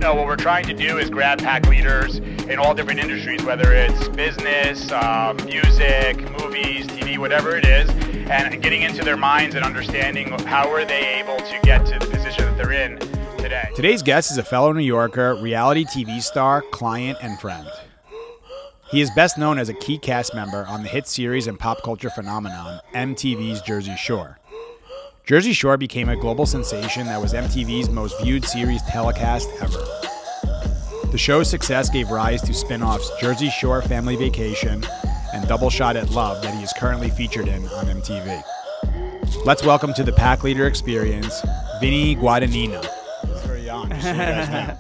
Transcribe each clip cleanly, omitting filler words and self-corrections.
No, what we're trying to do is grab pack leaders in all different industries, whether it's business, music, movies, TV, whatever it is, and getting into their minds and understanding how are they able to get to the position that they're in today. Today's guest is a fellow New Yorker, reality TV star, client, and friend. He is best known as a key cast member on the hit series and pop culture phenomenon, MTV's Jersey Shore. Jersey Shore became a global sensation that was MTV's most viewed series telecast ever. The show's success gave rise to spin-offs Jersey Shore Family Vacation and Double Shot at Love that he is currently featured in on MTV. Let's welcome to the Pack Leader Experience, Vinny Guadagnino. He's very young, just so you guys know.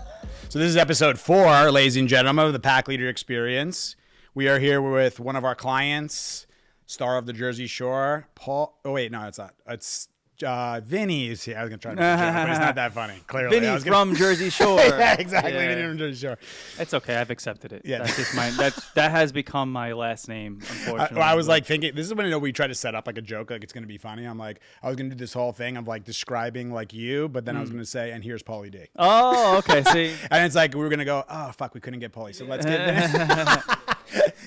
So this is episode 4, ladies and gentlemen, of the Pack Leader Experience. We are here with one of our clients, star of the Jersey Shore, Paul. Oh wait, no, it's not. It's Vinny is here. I was going to try to make a joke, but it's not that funny, clearly. Vinny from Jersey Shore. Yeah, exactly. Yeah. Vinny from Jersey Shore. It's okay. I've accepted it. Yeah. That's just that has become my last name, unfortunately. I was like thinking, this is when we try to set up like a joke, like it's going to be funny. I'm like, I was going to do this whole thing of like describing like you, but then I was going to say, and here's Paulie D. Oh, okay. See, and it's like, we were going to go, oh, fuck, we couldn't get Paulie. So let's get Vinny.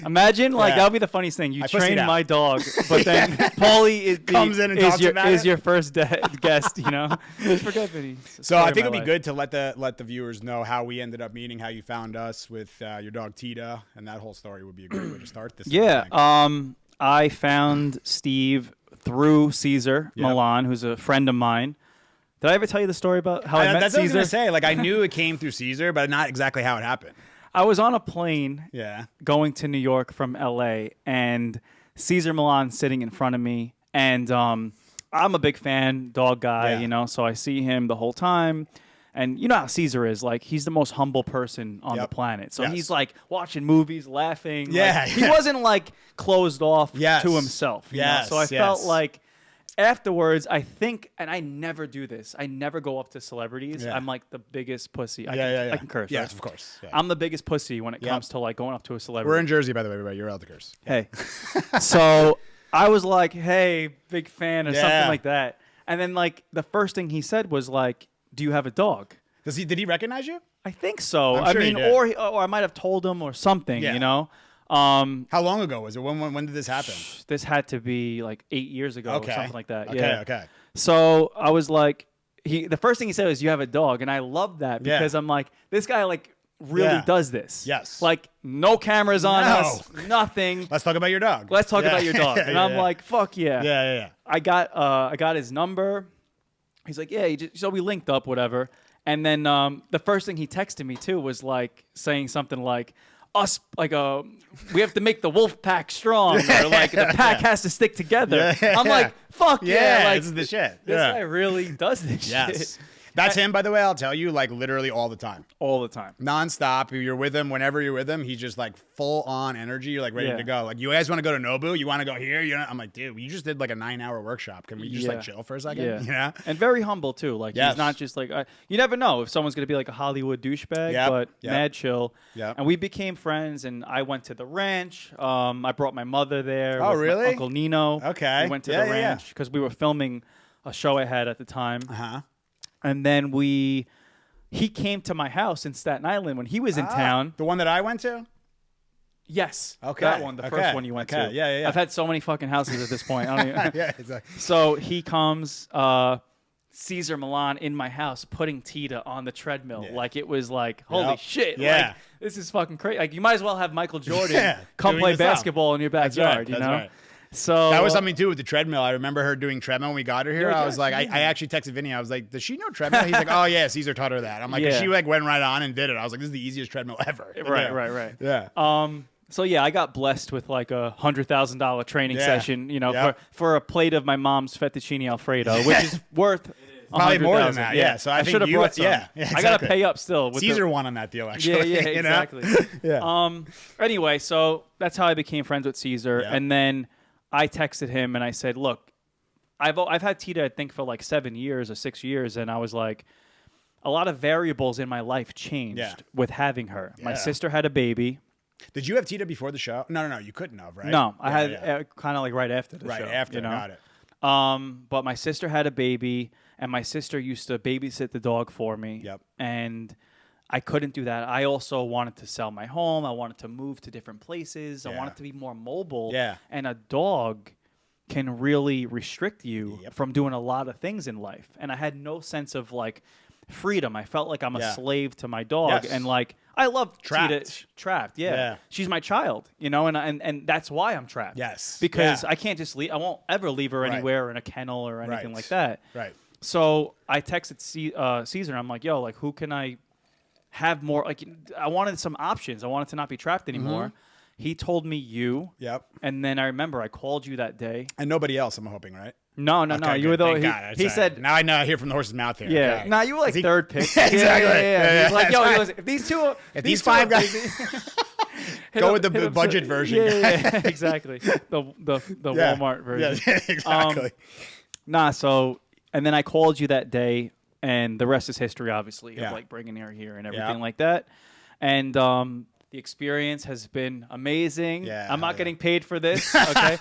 Imagine, like, that would be the funniest thing. You train my dog, but then Paulie comes in and talks about is it. your first guest, you know? Just forget Vinny. So I think it'd be good to let the viewers know how we ended up meeting, how you found us with your dog Tita, and that whole story would be a great way to start this. Yeah. I found Steve through Caesar Milan, who's a friend of mine. Did I ever tell you the story about how I met that's Caesar? What I was going to say. Like, I knew it came through Caesar, but not exactly how it happened. I was on a plane going to New York from LA, and Caesar Milan sitting in front of me. And I'm a big fan, dog guy, you know, so I see him the whole time. And you know how Caesar is. Like, he's the most humble person on the planet. So he's, like, watching movies, laughing. Yeah. Like, he wasn't, like, closed off to himself. You know? So I felt like afterwards, I think, and I never do this. I never go up to celebrities. I'm like the biggest pussy. I can curse. Yes, right? of course. Yeah. I'm the biggest pussy when it comes to like going up to a celebrity. We're in Jersey, by the way, everybody. You're allowed to curse. Hey. So I was like, hey, big fan or something like that. And then like the first thing he said was like, do you have a dog? Did he recognize you? I think so. I'm sure I mean, he did. or I might have told him or something, you know? How long ago was it? When did this happen? This had to be like 8 years ago or something like that. Okay. So I was like, the first thing he said was, you have a dog. And I love that because I'm like, this guy like really does this. Yes. Like no cameras on us, nothing. Let's talk about your dog. Let's talk about your dog. And I'm like, fuck yeah. Yeah. I got his number. He's like, yeah. So we linked up, whatever. And then the first thing he texted me too was like saying something like, us, like, we have to make the wolf pack strong, or like the pack has to stick together. I'm like, fuck yeah, like, this is the shit. This guy really does this shit. That's him, by the way, I'll tell you, like literally all the time. All the time. Nonstop. You're with him, whenever you're with him, he's just like full on energy. You're like ready to go. Like, you guys want to go to Nobu? You want to go here? I'm like, dude, you just did like a 9-hour workshop. Can we just like chill for a second? Yeah. You know? And very humble too. Like, he's not just like, you never know if someone's going to be like a Hollywood douchebag, but mad chill. Yep. And we became friends, and I went to the ranch. I brought my mother there. Oh, with really? My Uncle Nino. Okay. We went to the ranch because we were filming a show I had at the time. Uh-huh. And then he came to my house in Staten Island when he was in town. The one that I went to? Yes. Okay. That one, the first one you went to. Yeah. I've had so many fucking houses at this point. I don't even Yeah, exactly. So he comes, Caesar Milan in my house putting Tita on the treadmill. Like, it was like, holy shit. Yeah. Like, this is fucking crazy. Like, you might as well have Michael Jordan come play basketball in your backyard, you know? Right. So that was something too with the treadmill. I remember her doing treadmill when we got her here. I was like, I actually texted Vinny. I was like, does she know treadmill? He's like, oh yeah, Caesar taught her that. I'm like, she like went right on and did it. I was like, this is the easiest treadmill ever. Right. Yeah. So yeah, I got blessed with like $100,000 training session, you know, for a plate of my mom's fettuccine Alfredo, which is worth probably more than that. Yeah. So I should have brought some. Yeah, exactly. I gotta pay up still. With Caesar won on that deal, actually. Yeah, exactly. Yeah. Anyway, so that's how I became friends with Caesar, and then I texted him and I said, look, I've had Tita, I think, for like 7 years or 6 years, and I was like, a lot of variables in my life changed with having her. My sister had a baby. Did you have Tita before the show? No. You couldn't have, right? No, I had kind of like right after the show. Right after, you know? got it. But my sister had a baby, and my sister used to babysit the dog for me. Yep. And I couldn't do that. I also wanted to sell my home. I wanted to move to different places. Yeah. I wanted to be more mobile. Yeah. And a dog can really restrict you Yep. from doing a lot of things in life. And I had no sense of like freedom. I felt like I'm a slave to my dog. Yes. And like I love Trapped. Trapped. Yeah. Yeah. She's my child, you know, and that's why I'm trapped. Yes. Because Yeah. I can't just leave. I won't ever leave her Right. anywhere in a kennel or anything Right. like that. Right. So I texted Caesar. And I'm like, yo, like, who can I have more? Like, I wanted some options. I wanted to not be trapped anymore. He told me you. Yep. And then I remember I called you that day. And nobody else, I'm hoping, right? No. Okay, You were good. the. Thank God. He said. Now I know I hear from the horse's mouth here. Yeah. Okay. Nah, you were like third pick. Exactly. Yeah. He's like, That's yo, he fine. goes, if these two. If these five guys go with the up budget version. Yeah, exactly. The Yeah. Walmart version. Yeah, exactly. Nah, so, and then I called you that day, and the rest is history, obviously, Yeah. of like bringing her here and everything Yeah. like that. And the experience has been amazing. Yeah, I'm not yeah. getting paid for this, okay?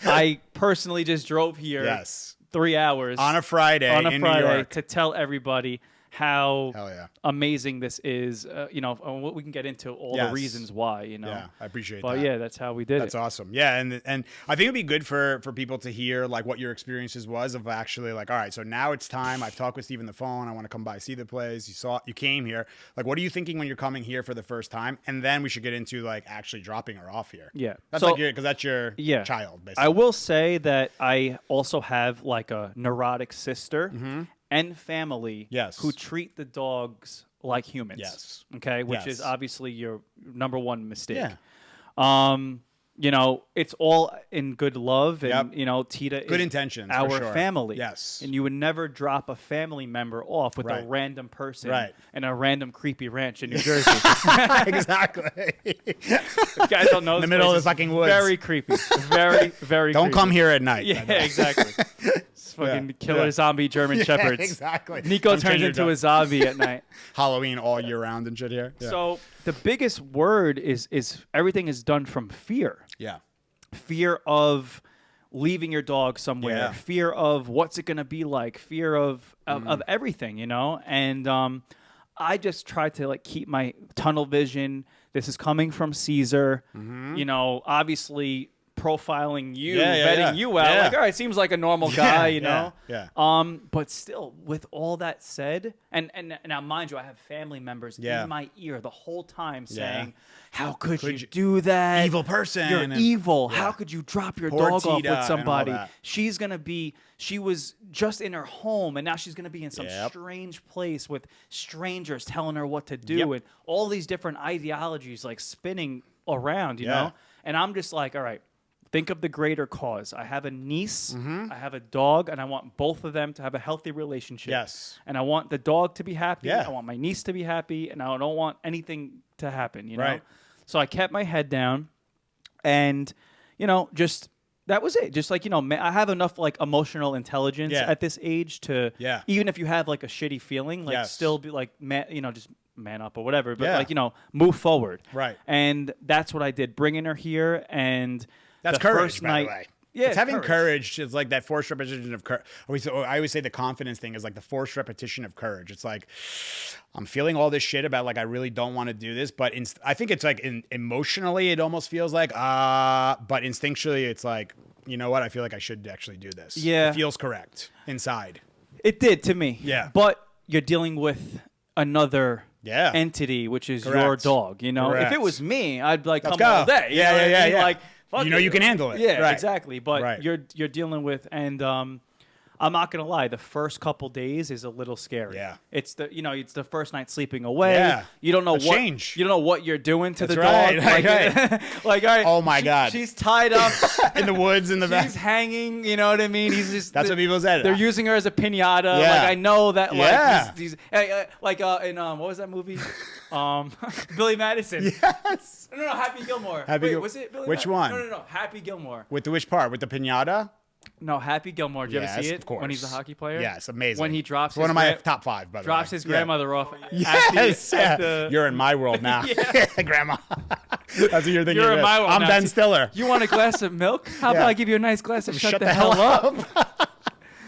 I personally just drove here Yes. 3 hours On a Friday in New York. to tell everybody how Hell yeah. amazing this is. You know, and we can get into all the Yes. reasons why, you know. Yeah, I appreciate But that. yeah, that's how we did That's it. awesome. Yeah, and I think it'd be good for people to hear like what your experiences was of actually like, all right, so now it's time. I've talked with Steve on the phone. I want to come by, see the place. You came here. Like, what are you thinking when you're coming here for the first time? And then we should get into like actually dropping her off here. Yeah. That's So- like because that's your child, basically. I will say that I also have like a neurotic sister and family Yes. who treat the dogs like humans. Yes. Okay, which Yes. is obviously your number one mistake. Yeah. You know, it's all in good love, and Yep. you know, Tita Good is intentions, for our sure. family. Yes. and you would never drop a family member off with Right. a random person Right. in a random creepy ranch in New Jersey. Exactly. If you guys don't know, In the this middle of place the is fucking woods. Very creepy. Very, very. Don't creepy. come here at night. Yeah, exactly. It's fucking Yeah. killer Yeah. zombie German shepherds. Exactly. Nico I'm turns changing into your a zombie at night. Halloween all year round and shit here. Yeah. So the biggest word is everything is done from fear. yeah. Fear of leaving your dog somewhere. Yeah. Fear of what's it going to be like. Fear of everything, you know? And I just try to like keep my tunnel vision. This is coming from Caesar. You know, obviously profiling you, vetting you out. Yeah. Like, all right, seems like a normal guy, you know? Yeah. But still, with all that said, and now mind you, I have family members in my ear the whole time saying, "How could you do that? Evil person. You're And- evil. Yeah. How could you drop your Poor dog off Tita and with all somebody? that. She was just in her home, and now she's gonna be in some Yep. strange place with strangers telling her what to do, Yep. and all these different ideologies like spinning around, you know? And I'm just like, all right. Think of the greater cause. I have a niece, I have a dog, and I want both of them to have a healthy relationship. Yes. And I want the dog to be happy. Yeah. I want my niece to be happy, and I don't want anything to happen, you know? Right. So I kept my head down, and, you know, just that was it. Just like, you know, I have enough like emotional intelligence at this age to, even if you have like a shitty feeling, like still be like, you know, just man up or whatever, but like, you know, move forward. Right. And that's what I did, bringing her here, and That's the courage, first by night, the way. Yeah, it's having courage. It's like that forced repetition of courage. I always say the confidence thing is like the forced repetition of courage. It's like, I'm feeling all this shit about like I really don't want to do this, but I think it's like emotionally it almost feels like but instinctually it's like, you know what? I feel like I should actually do this. Yeah. It feels correct inside. It did to me. Yeah. But you're dealing with another Yeah. entity, which is Correct. your dog. You know, Correct. if it was me, I'd be like, Let's come go. all day. You Yeah, know what yeah, I mean? yeah. Like, fuck You know it. you can handle it. Yeah, Right. exactly. But Right. you're dealing with, and I'm not gonna lie, the first couple days is a little scary. Yeah. It's the first night sleeping away. Yeah. You don't know A what change. you don't know what you're doing to That's the right. dog. Right. Like, all right, Oh my God. she's tied up In the woods in the back. She's hanging, you know what I mean? He's just That's what people said. They're using her as a pinata. Yeah. Like I know that. Like Yeah. these like in what was that movie? Billy Madison. Yes. No, Happy Gilmore. Happy Wait, Gil- was it Billy Which Madison? one? No, Happy Gilmore. With the which part? With the pinata? No, Happy Gilmore. Did you ever Yes, see it? of course. When he's a hockey player. Yes, amazing. When he drops It's one his of my gra- top 5, by the way. drops his Yeah. grandmother off. Yes, at the, you're in my world now, Grandma. That's what you're thinking. You're in of. my world I'm now. Ben Stiller. You want a glass of milk? How Yeah. about I give you a nice glass of shut the hell up?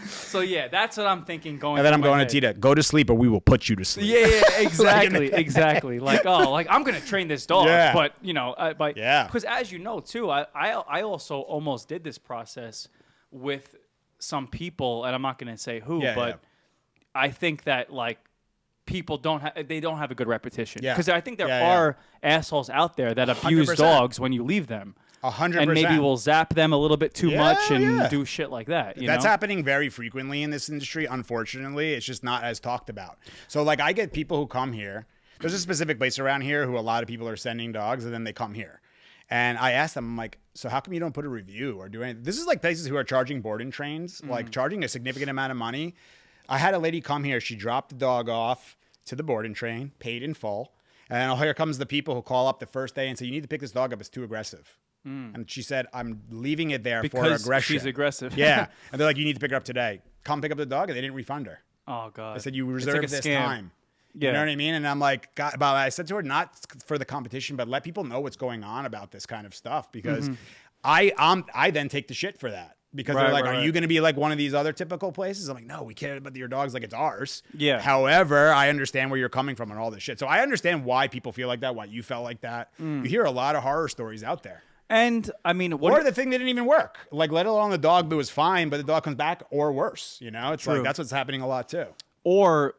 So yeah, that's what I'm thinking going. And then I'm through my going head. to Tita, go to sleep or we will put you to sleep. Yeah, exactly, exactly. Like, oh, like I'm gonna train this dog, Yeah. but you know, Yeah. Because as you know too, I also almost did this process with some people, and I'm not gonna say who, but I think that like people don't have a good repetition. Yeah. Because I think there are assholes out there that abuse 100%. dogs when you leave them. 100%. And maybe we'll zap them a little bit too much and yeah. do shit like that. That's happening very frequently in this industry. Unfortunately, it's just not as talked about. So like I get people who come here. There's a specific place around here who a lot of people are sending dogs and then they come here. And I ask them, I'm like, so how come you don't put a review or do anything? This is like places who are charging board and trains, like charging a significant amount of money. I had a lady come here. She dropped the dog off to the board and train, paid in full. And here comes the people who call up the first day and say, you need to pick this dog up. It's too aggressive. And she said, I'm leaving it there for aggression. She's aggressive. Yeah. And they're like, you need to pick it up today. Come pick up the dog. And they didn't refund her. Oh, God. I said, you reserved this scam. time. Yeah. You know what I mean? And I'm like, God, but I said to her, not for the competition, but let people know what's going on about this kind of stuff. Because I then take the shit for that. Because they're like, are you going to be like one of these other typical places? I'm like, no, we care about your dogs like it's ours. Yeah. However, I understand where you're coming from and all this shit. So I understand why people feel like that, why you felt like that. You hear a lot of horror stories out there. And I mean, or the thing that didn't even work. Like, let alone the dog that was fine, but the dog comes back or worse. You know, it's like that's what's happening a lot too. Or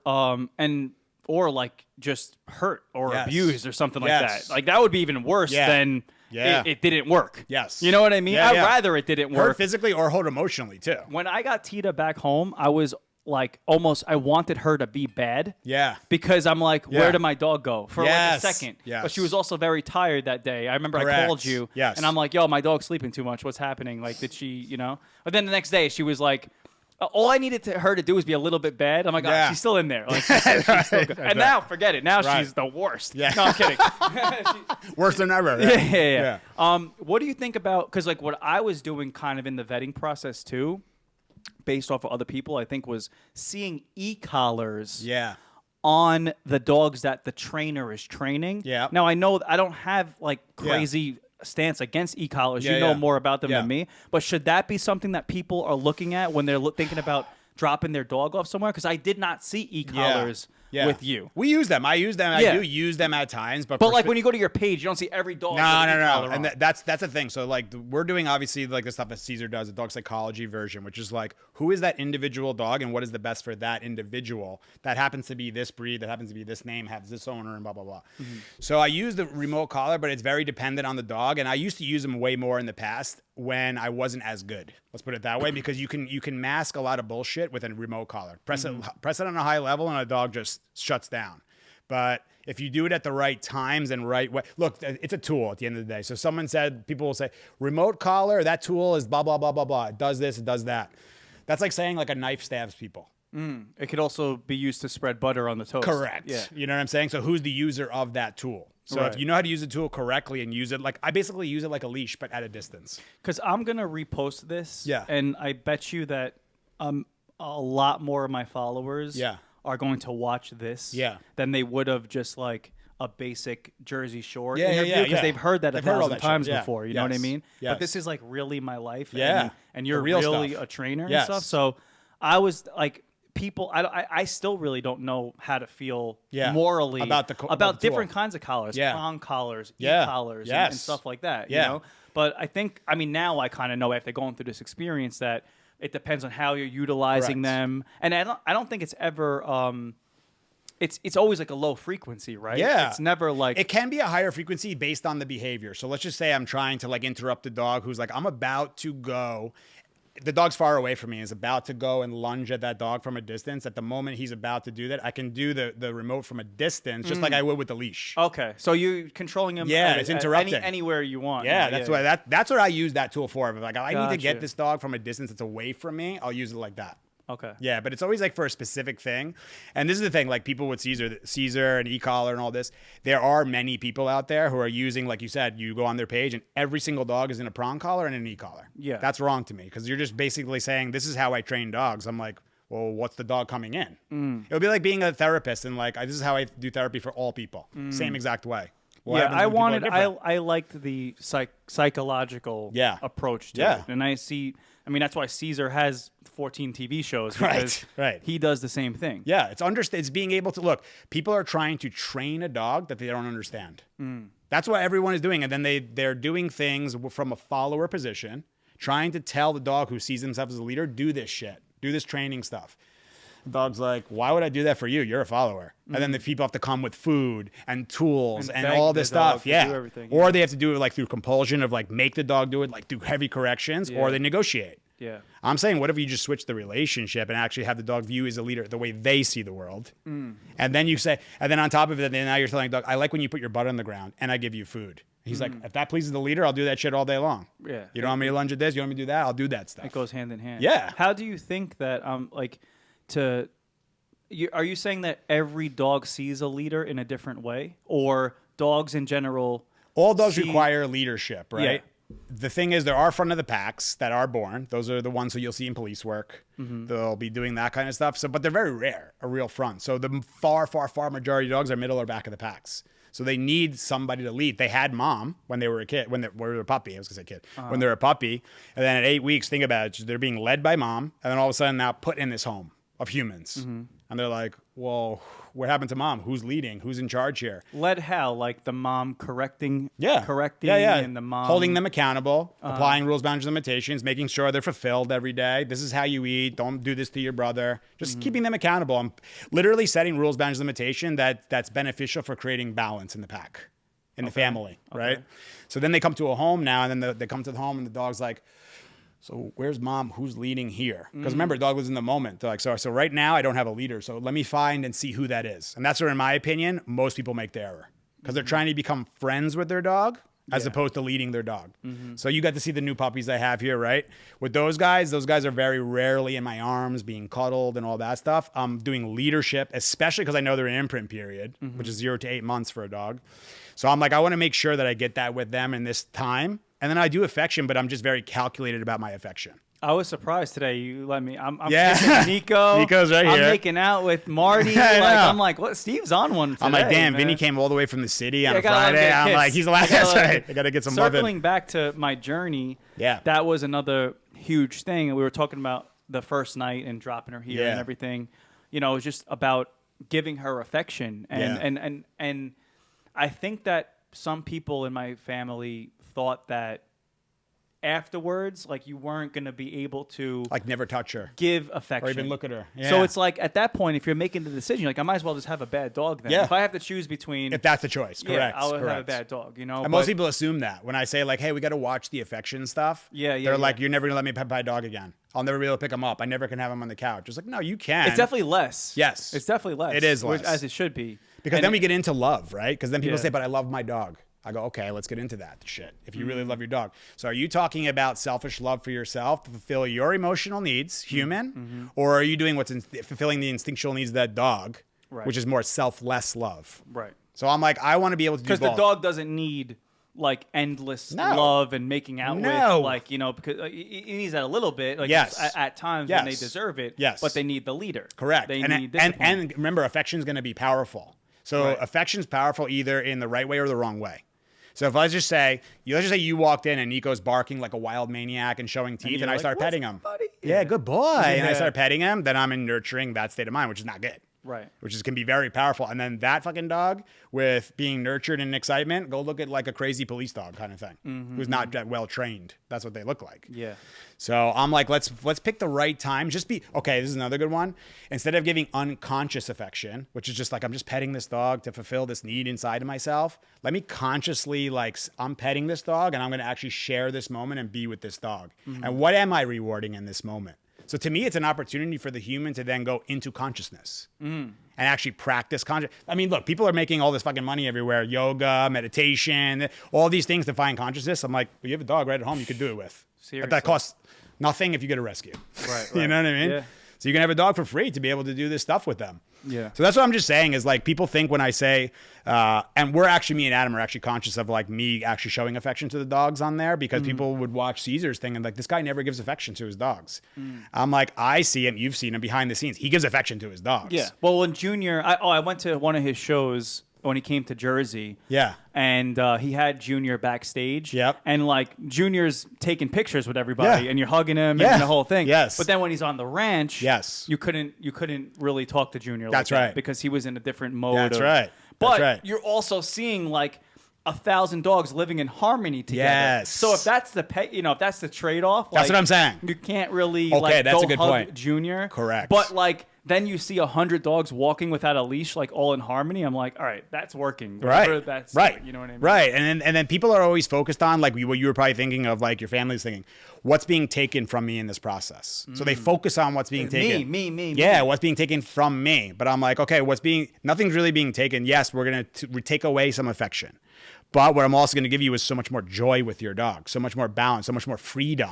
like just hurt or abused or something like that. Like that would be even worse than it didn't work. Yes. You know what I mean? I'd rather it didn't work. Hurt physically or hurt emotionally too. When I got Tita back home, I was like I wanted her to be bad. Yeah. Because I'm like, where did my dog go? For like a second. Yes. But she was also very tired that day. I remember I called you. Yes. And I'm like, yo, my dog's sleeping too much. What's happening? Like, did she, you know? But then the next day she was like, all I needed her to do was be a little bit bad. I'm like, oh, she's still in there. Like, she's still good. And now, forget it. Now she's the worst. Yeah. No, I'm kidding. Worse than ever. Right? Yeah. What do you think about, because like what I was doing kind of in the vetting process too, based off of other people, I think was seeing e-collars on the dogs that the trainer is training. Yeah. Now, I know I don't have like crazy stance against e-collars. You know more about them than me. But should that be something that people are looking at when they're thinking about dropping their dog off somewhere? Because I did not see e-collars with you. We use them. I use them. I do use them at times. But like when you go to your page, you don't see every dog. No. And that's the thing. So like we're doing obviously like the stuff that Caesar does, the dog psychology version, which is like who is that individual dog and what is the best for that individual that happens to be this breed, that happens to be this name, has this owner, and blah, blah, blah. So I use the remote collar, but it's very dependent on the dog. And I used to use them way more in the past when I wasn't as good. Let's put it that way, because you can mask a lot of bullshit with a remote collar. Press it on a high level and a dog just shuts down. But if you do it at the right times and right way, look, it's a tool at the end of the day. So people will say, remote collar, that tool is blah, blah, blah, blah, blah. It does this, it does that. That's like saying like a knife stabs people. It could also be used to spread butter on the toast. Correct. Yeah. You know what I'm saying? So who's the user of that tool? So if you know how to use the tool correctly and use it, like I basically use it like a leash, but at a distance. Because I'm going to repost this. Yeah. And I bet you that a lot more of my followers are going to watch this than they would have just like a basic Jersey Shore interview, because they've heard that a thousand times before. You know what I mean? Yes. But this is like really my life. Yeah. And you're really a trainer and stuff. So I was like, people, I still really don't know how to feel morally about different kinds of collars, prong collars, e-collars, and stuff like that. You know? But I think, now I kind of know after going through this experience that it depends on how you're utilizing them. And I don't think it's ever, it's always like a low frequency, right? Yeah. It's never like... It can be a higher frequency based on the behavior. So let's just say I'm trying to like interrupt the dog who's like, I'm about to go. The dog's far away from me, is about to go and lunge at that dog from a distance. At the moment he's about to do that, I can do the remote from a distance, just like I would with the leash. Okay, so you're controlling him it's interrupting. anywhere you want. That's what I use that tool for. But like, I need to get this dog from a distance that's away from me, I'll use it like that. Okay. Yeah, but it's always like for a specific thing. And this is the thing, like people with Caesar and e-collar and all this, there are many people out there who are using, like you said, you go on their page and every single dog is in a prong collar and an e-collar. Yeah. That's wrong to me, because you're just basically saying, this is how I train dogs. I'm like, well, what's the dog coming in? It'll be like being a therapist and like, this is how I do therapy for all people. Same exact way. What happens I when people are wanted. different? I liked the psychological Yeah. approach to it, and I see. I mean, that's why Caesar has 14 TV shows because Right. he does the same thing. Yeah, it's being able to look. People are trying to train a dog that they don't understand. That's what everyone is doing, and then they're doing things from a follower position, trying to tell the dog who sees himself as a leader, do this shit, do this training stuff. The dog's like, why would I do that for you? You're a follower. And then the people have to come with food and tools and all this stuff. Do everything, Or they have to do it like through compulsion of like make the dog do it, like do heavy corrections, or they negotiate. Yeah. I'm saying, what if you just switch the relationship and actually have the dog view as a leader the way they see the world? And then you say, and then on top of it, then now you're telling the dog, I like when you put your butt on the ground and I give you food. He's like, if that pleases the leader, I'll do that shit all day long. Yeah. You don't want me to lunge at this? You want me to do that? I'll do that stuff. It goes hand in hand. Yeah. How do you think that are you saying that every dog sees a leader in a different way, or dogs in general? All dogs require leadership, right? Yeah. The thing is, there are front of the packs that are born. Those are the ones who you'll see in police work. They'll be doing that kind of stuff. So, but they're very rare, a real front. So the far, far, far majority of dogs are middle or back of the packs. So they need somebody to lead. They had mom when they were a kid, when they were a puppy. I was gonna say kid. When they're a puppy, and then at 8 weeks, think about it. They're being led by mom, and then all of a sudden now put in this home of humans, and they're like, "Well, what happened to mom? Who's leading? Who's in charge here?" Led how? Like the mom correcting, correcting, and the mom holding them accountable, applying rules, boundaries, limitations, making sure they're fulfilled every day. This is how you eat. Don't do this to your brother. Just keeping them accountable. I'm literally setting rules, boundaries, limitation that's beneficial for creating balance in the pack, in the family, right? So then they come to a home now, and then they come to the home, and the dog's like, so where's mom? Who's leading here? Because remember, dog was in the moment. They're like, so right now I don't have a leader. So let me find and see who that is. And that's where, in my opinion, most people make the error. Because they're trying to become friends with their dog as opposed to leading their dog. So you got to see the new puppies I have here, right? With those guys are very rarely in my arms, being cuddled and all that stuff. I'm doing leadership, especially because I know they're in imprint period, which is 0 to 8 months for a dog. So I'm like, I want to make sure that I get that with them in this time. And then I do affection, but I'm just very calculated about my affection. I was surprised today. You let me. I'm Yeah. Nico. Nico's right here. I'm making out with Marty. I'm like, what? Steve's on one today. I'm like, damn, man. Vinny came all the way from the city on a I gotta let him Friday. get I'm kissed. like, he's the last. That's right. I got to get some loving. Circling back to my journey, that was another huge thing. And we were talking about the first night and dropping her here and everything. You know, it was just about giving her affection. And I think that some people in my family thought that afterwards, like, you weren't going to be able to like never touch her, give affection, or even look at her. So it's like, at that point, if you're making the decision, you're like, I might as well just have a bad dog then. If I have to choose between, if that's the choice, correct. I'll have a bad dog, you know. And most people assume that when I say like, hey, we got to watch the affection stuff. They're like, you're never gonna let me pet my dog again. I'll never be able to pick him up. I never can have him on the couch. It's like, no, you can. It's definitely less. Yes, it's definitely less. It is less, as it should be. Because then we get into love, right? Because then people say, but I love my dog. I go, okay, let's get into that shit. If you really love your dog. So are you talking about selfish love for yourself to fulfill your emotional needs, human? Or are you doing fulfilling the instinctual needs of that dog, which is more selfless love? Right. So I'm like, I want to be able to do both. Because the dog doesn't need like endless love and making out with, like, you know, because he needs that a little bit, like, at times when they deserve it. But they need the leader. Correct. They need discipline. And remember, affection is going to be powerful. So affection's powerful either in the right way or the wrong way. So if let's just say you walked in and Nico's barking like a wild maniac and showing teeth, and I start petting him. Yeah, good boy. And I start petting him, then I'm in nurturing that state of mind, which is not good. Right. Which can be very powerful. And then that fucking dog with being nurtured and excitement, go look at like a crazy police dog kind of thing, who's not that well trained. That's what they look like. Yeah. So I'm like, let's pick the right time. This is another good one. Instead of giving unconscious affection, which is just like, I'm just petting this dog to fulfill this need inside of myself, let me consciously, like, I'm petting this dog and I'm going to actually share this moment and be with this dog. And what am I rewarding in this moment? So to me, it's an opportunity for the human to then go into consciousness and actually practice conscious. I mean, look, people are making all this fucking money everywhere. Yoga, meditation, all these things to find consciousness. I'm like, well, you have a dog right at home you could do it with. Seriously. But that costs nothing if you get a rescue. Right. You know what I mean? Yeah. So you can have a dog for free to be able to do this stuff with them. Yeah. So that's what I'm just saying is, like, people think when I say, and me and Adam are actually conscious of, like, me actually showing affection to the dogs on there, because people would watch Caesar's thing and like, this guy never gives affection to his dogs. I'm like, I see him. You've seen him behind the scenes. He gives affection to his dogs. Yeah. Well, when Junior, I went to one of his shows when he came to Jersey. Yeah. And he had Junior backstage. Yep. And like Junior's taking pictures with everybody, Yeah. and you're hugging him Yeah. and the whole thing. Yes. But then when he's on the ranch, Yes. you couldn't really talk to Junior. That's like that right. because he was in a different mode. That's of, right. But That's right. you're also seeing like 1,000 dogs living in harmony together. Yes. So if that's the if that's the trade-off, That's like, what I'm saying. You can't really Okay, that's go a good hug point. Junior. Correct. But like then you see 100 dogs walking without a leash, like all in harmony. I'm like, all right, that's working. Whatever Right. That's right. You know what I mean? Right. And then people are always focused on like what you were probably thinking of, like your family's thinking, what's being taken from me in this process. So they focus on what's being taken. Me. Yeah, what's being taken from me. But I'm like, okay, nothing's really being taken. Yes, we're going to take away some affection. But what I'm also going to give you is so much more joy with your dog, so much more balance, so much more freedom.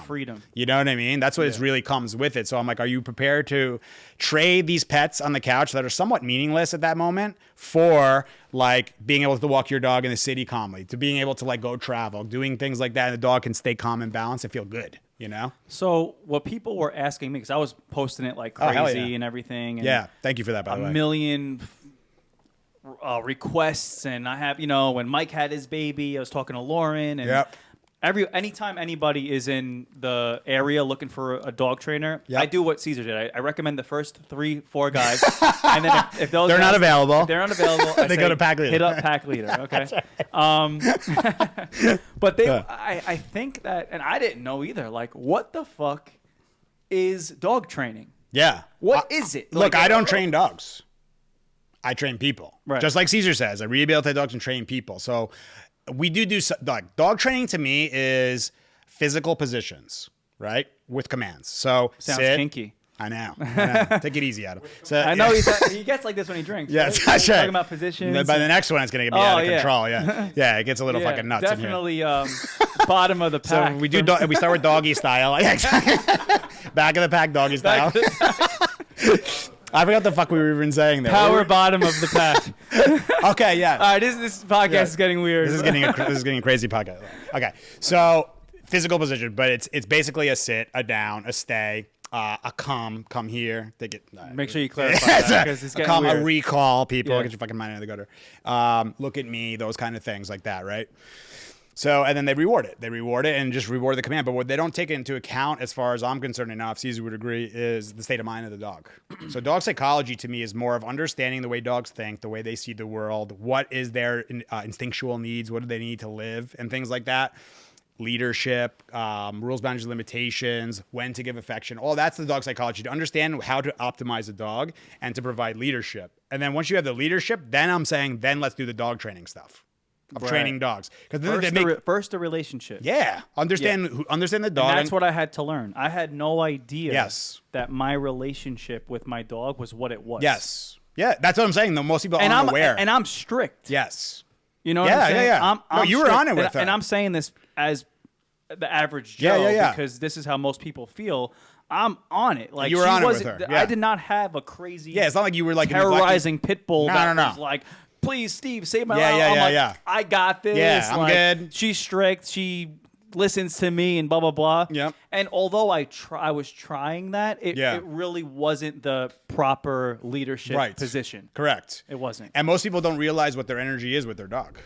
You know what I mean? That's what it really comes with it. So I'm like, are you prepared to trade these pets on the couch that are somewhat meaningless at that moment for like being able to walk your dog in the city calmly, to being able to like go travel, doing things like that, and the dog can stay calm and balanced and feel good, you know? So what people were asking me, because I was posting it like crazy and everything. And yeah, thank you for that, by the way. A million requests, and I have, when Mike had his baby, I was talking to Lauren, and anytime anybody is in the area looking for a dog trainer, I do what Caesar did. I recommend the first 3-4 guys, and then if those they're guys, not available, if they're unavailable, they go to Pack Leader. Hit up Pack Leader, okay? But I think that, and I didn't know either. Like, what the fuck is dog training? Yeah, What is it? Look, I don't train dogs. I train people. Right. Just like Caesar says, I rehabilitate dogs and train people. So we do like dog training to me is physical positions, right? With commands. So Sounds sit. kinky. I know. Take it easy, Adam. So, I know he gets like this when he drinks. Yes, right? that's right. Talking about positions. By the next one, it's going to be out of control. Yeah, yeah, it gets a little Yeah, fucking nuts definitely bottom of the pack. So we do. We start with doggy style. Yeah, exactly. Back of the pack, doggy style. I forgot the fuck we were even saying there. Power bottom of the pack. Okay, yeah. All right, this podcast is getting weird. This is getting a crazy podcast. Okay, so physical position, but it's basically a sit, a down, a stay, a come here. They get Make sure you clarify that because it's getting weird. A recall, people. Yeah. Get your fucking mind out of the gutter. Look at me, those kind of things like that, right? So, and then they reward it. They reward it and just reward the command. But what they don't take into account, as far as I'm concerned, and now if Caesar would agree, is the state of mind of the dog. So dog psychology to me is more of understanding the way dogs think, the way they see the world, what is their instinctual needs, what do they need to live, and things like that. Leadership, rules, boundaries, limitations, when to give affection. All that's the dog psychology, to understand how to optimize a dog and to provide leadership. And then once you have the leadership, then I'm saying, then let's do the dog training stuff. Of training dogs, because first the relationship. Yeah, understand the dog. And that's what I had to learn. I had no idea. Yes. That my relationship with my dog was what it was. Yes, yeah, that's what I'm saying. Though most people aren't aware. And I'm strict. Yes, you know what I'm saying? Yeah. I'm you were on it with her. and I'm saying this as the average Joe because this is how most people feel. I'm on it. Like you were on it with her. Yeah. I did not have a crazy. Yeah, it's not like you were like terrorizing pit bull. No. Was like, please, Steve, save my life. Yeah. I got this. Yeah, I'm good. She's strict. She listens to me and blah, blah, blah. Yep. And although I was trying that, it really wasn't the proper leadership position. Correct. It wasn't. And most people don't realize what their energy is with their dog.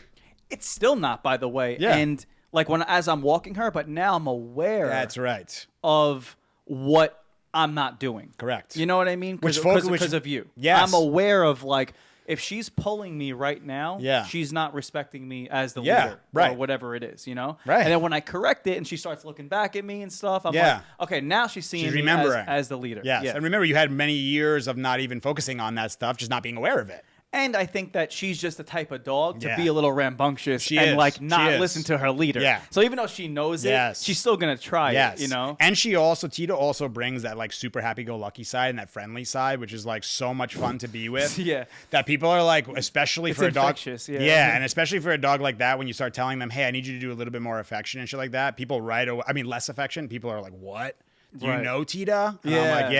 It's still not, by the way. Yeah. And like as I'm walking her, but now I'm aware. That's right. Of what I'm not doing. Correct. You know what I mean? Because of you. Yes. I'm aware of like, if she's pulling me right now, she's not respecting me as the leader or whatever it is, you know? Right. And then when I correct it and she starts looking back at me and stuff, I'm like, okay, now she's seeing me as the leader. Yes. Yeah. And remember, you had many years of not even focusing on that stuff, just not being aware of it. And I think that she's just the type of dog to be a little rambunctious like not listen to her leader. Yeah. So even though she knows it, she's still gonna try it, you know? And Tita also brings that like super happy-go-lucky side and that friendly side, which is like so much fun to be with. Yeah. That people are like, especially for a dog. Yeah. And especially for a dog like that, when you start telling them, hey, I need you to do a little bit more affection and shit like that, people less affection, people are like, what? Do you know Tita? And I'm like,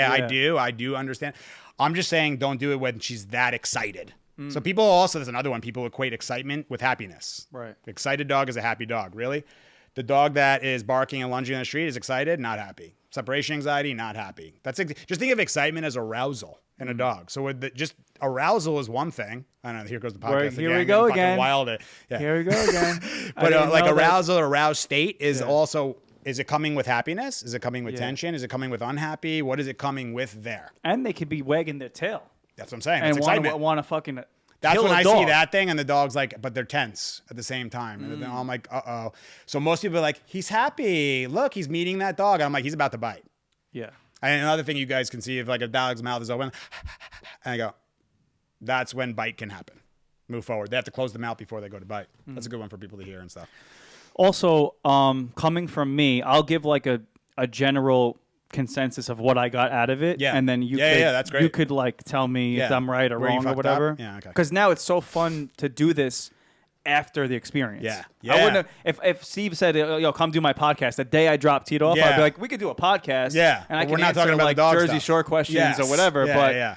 I do understand. I'm just saying don't do it when she's that excited. So people also, there's another one, people equate excitement with happiness. Right. Excited dog is a happy dog. Really? The dog that is barking and lunging on the street is excited, not happy. Separation anxiety, not happy. Just think of excitement as arousal. in a dog. So with just arousal is one thing. I don't know. Here goes the podcast. Here we go again. Wild. Yeah. Here we go again. But like arousal, aroused state is also, is it coming with happiness? Is it coming with tension? Is it coming with unhappy? What is it coming with there? And they could be wagging their tail. That's what I'm saying. And want to fucking That's kill when a I dog. see that thing and the dog's like, but they're tense at the same time. And then I'm like, uh-oh. So most people are like, he's happy. Look, he's meeting that dog. And I'm like, he's about to bite. Yeah. And another thing you guys can see, if like a dog's mouth is open, and I go, that's when bite can happen. Move forward. They have to close the mouth before they go to bite. That's a good one for people to hear and stuff. Also, coming from me, I'll give like a general consensus of what I got out of it. Yeah. And then you could, that's great. You could like tell me if I'm right or Where you wrong or fucked whatever. up? Yeah, okay. Because now it's so fun to do this after the experience. Yeah. I wouldn't have, if Steve said, yo, come do my podcast, the day I dropped Tito off, I'd be like, we could do a podcast. Yeah. And I But can we're not answer talking about like the dog Jersey stuff. Shore questions Yes. or whatever. Yeah, but yeah.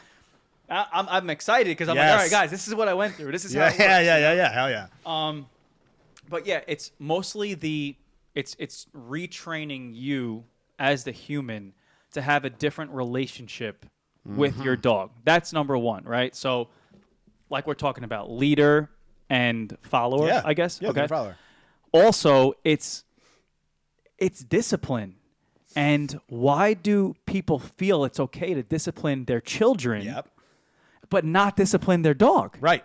I'm excited because I'm like, all right, guys, this is what I went through. This is how it works. Yeah. Hell yeah. But yeah, it's mostly it's retraining you as the human to have a different relationship with your dog. That's number one, right? So, like we're talking about, leader and follower, I guess. Yeah, okay. follower. Also, it's discipline. And why do people feel it's okay to discipline their children, but not discipline their dog? Right.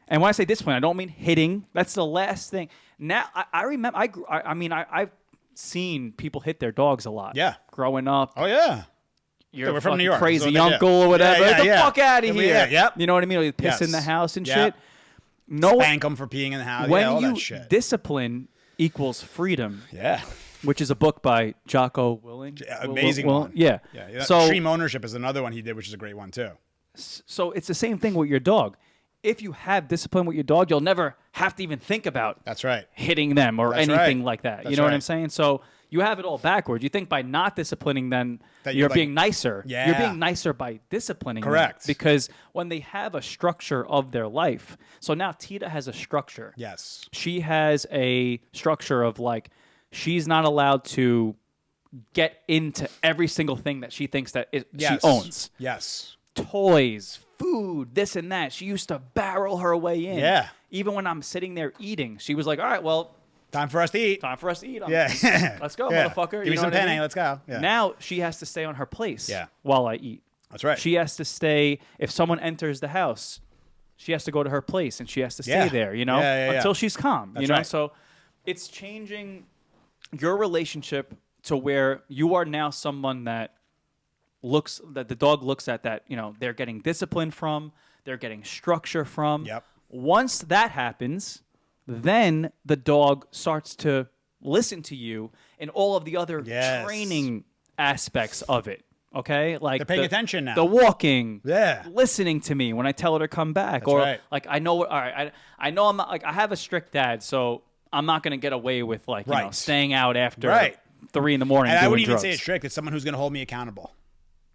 And when I say discipline, I don't mean hitting. That's the last thing. Now, I remember, I've seen people hit their dogs a lot. Yeah. Growing up. Oh, yeah. You're we're a from New fucking York. crazy That's what they uncle do. or whatever. Yeah, Get the fuck out of here. Yeah, yep. You know what I mean? Or you piss in the house and Yep. shit. No, Spank them for peeing in the house. when all you that shit. discipline equals freedom. Yeah. Which is a book by Jocko Willing. Amazing one. Yeah. So Extreme Ownership is another one he did, which is a great one too. So it's the same thing with your dog. If you have discipline with your dog, you'll never have to even think about That's right. hitting them or That's anything right. like that. That's You know what right. I'm saying? So you have it all backwards. You think by not disciplining them, That you're you're like- being nicer. Yeah. You're being nicer by disciplining them. Correct. Because when they have a structure of their life, so now Tita has a structure. Yes. She has a structure of like, she's not allowed to get into every single thing that she thinks that she owns. Yes. Toys, food, this and that. She used to barrel her way in. Yeah. Even when I'm sitting there eating, she was like, all right, well, Time for us to eat. time for us to eat. Yeah. Let's go, Yeah. motherfucker. Give You me know some what I penne. mean? Let's go. Yeah. Now she has to stay on her place Yeah. while I eat. That's right. She has to stay, if someone enters the house, she has to go to her place and she has to stay Yeah. there, you know, Yeah. until she's calm, That's you know? right. So it's changing your relationship to where you are now someone that the dog looks at, that, you know, they're getting discipline from, they're getting structure from. Yep. Once that happens, then the dog starts to listen to you in all of the other Yes. training aspects of it. Okay, like They're paying attention now. The walking, Yeah. listening to me when I tell her to come back, That's or right. like I know. All right, I know I'm not, like, I have a strict dad, so I'm not gonna get away with like you know, Right. staying out after Right. 3 in the morning. And I doing wouldn't even drugs. say it's strict. It's someone who's going to hold me accountable.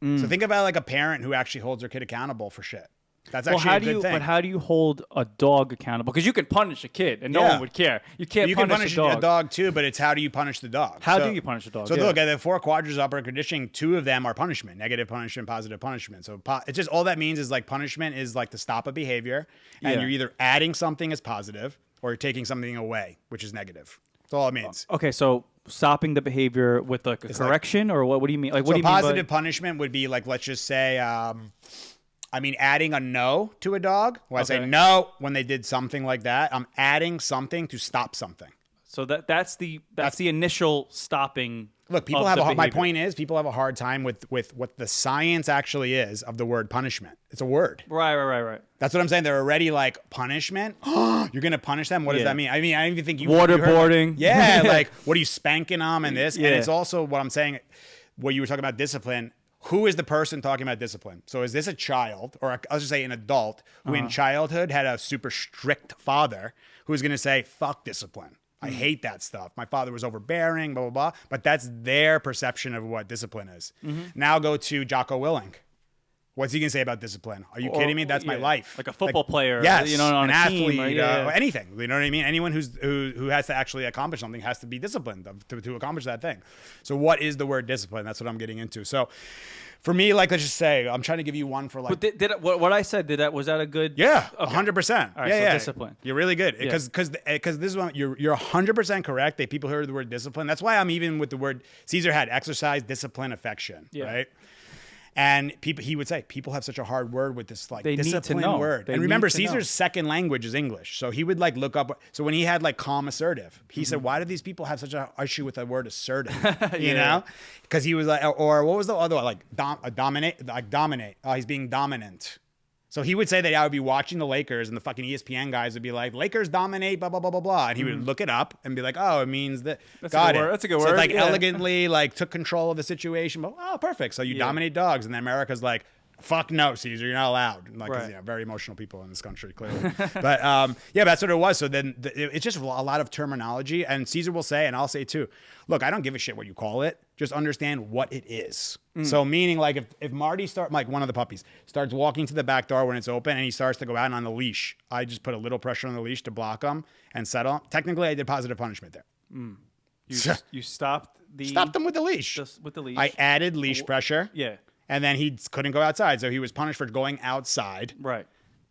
So think about like a parent who actually holds their kid accountable for shit. That's Well, actually how a do good you? thing. But how do you hold a dog accountable? Because you can punish a kid and no Yeah. one would care. You can't You can punish punish a dog. too, but it's how do you punish the dog? How do you punish a dog? So Yeah. look, at the 4 quadrants of operant conditioning, 2 of them are punishment, negative punishment, positive punishment. So it's just all that means is like punishment is like to stop a behavior, and Yeah. you're either adding something as positive or you're taking something away, which is negative. That's all it means. Okay, so stopping the behavior with like a correction, or what? What do you mean? Like, what So do you mean positive by punishment would be like, let's just say, adding a no to a dog. When I say Okay. no when they did something like that, I'm adding something to stop something. So that's the initial stopping. Look, people of have the my behavior. point is people have a hard time with what the science actually is of the word punishment. It's a word. Right. That's what I'm saying. They're already like punishment. You're gonna punish them. What does Yeah. that mean? I mean, I don't even think you Waterboarding. You heard, yeah, like what are you spanking them and this? Yeah. And it's also what I'm saying. What you were talking about discipline. Who is the person talking about discipline? So is this a child, or I'll just say an adult who in childhood had a super strict father who's gonna say fuck discipline? I hate that stuff. My father was overbearing, blah, blah, blah. But that's their perception of what discipline is. Now go to Jocko Willink. What's he gonna say about discipline? Are you kidding me? That's my life. Like a football player, yes, you know, on an a team, athlete, or, anything. You know what I mean? Anyone who has to actually accomplish something has to be disciplined to accomplish that thing. So what is the word discipline? That's what I'm getting into. So for me, like, let's just say, I'm trying to give you one for like. But what I said, was that a good? Yeah, okay. 100%. All right, yeah, so discipline. You're really good because this is one you're 100% correct. That people heard the word discipline. That's why I'm even with the word. Caesar had exercise, discipline, affection. Yeah. Right. And he would say people have such a hard word with this like they discipline need to know. word. They and remember, need to Caesar's know. second language is English, so he would like look up. So when he had like calm, assertive, he said, "Why do these people have such an issue with the word assertive?" You know, because he was like, or what was the other one? Like dominate, like dominate. Oh, he's being dominant. So he would say that I would be watching the Lakers, and the fucking ESPN guys would be like, "Lakers dominate, blah blah blah blah blah," and he would look it up and be like, "Oh, it means that." That's got a good it. word. That's a good so word. It's like Yeah. elegantly, like took control of the situation. But oh, perfect. So you dominate dogs, and then America's like, "Fuck no, Caesar, you're not allowed." And like, 'cause, Right. you know, very emotional people in this country, clearly. But yeah, that's what it was. So then it's just a lot of terminology, and Caesar will say, and I'll say too, look, I don't give a shit what you call it. Just understand what it is. So meaning, like, if Marty like one of the puppies starts walking to the back door when it's open, and he starts to go out on the leash, I just put a little pressure on the leash to block him and settle him. Technically, I did positive punishment there. You stopped Stopped him with the leash. Just with the leash. I added leash pressure. Yeah. And then he couldn't go outside, so he was punished for going outside. Right.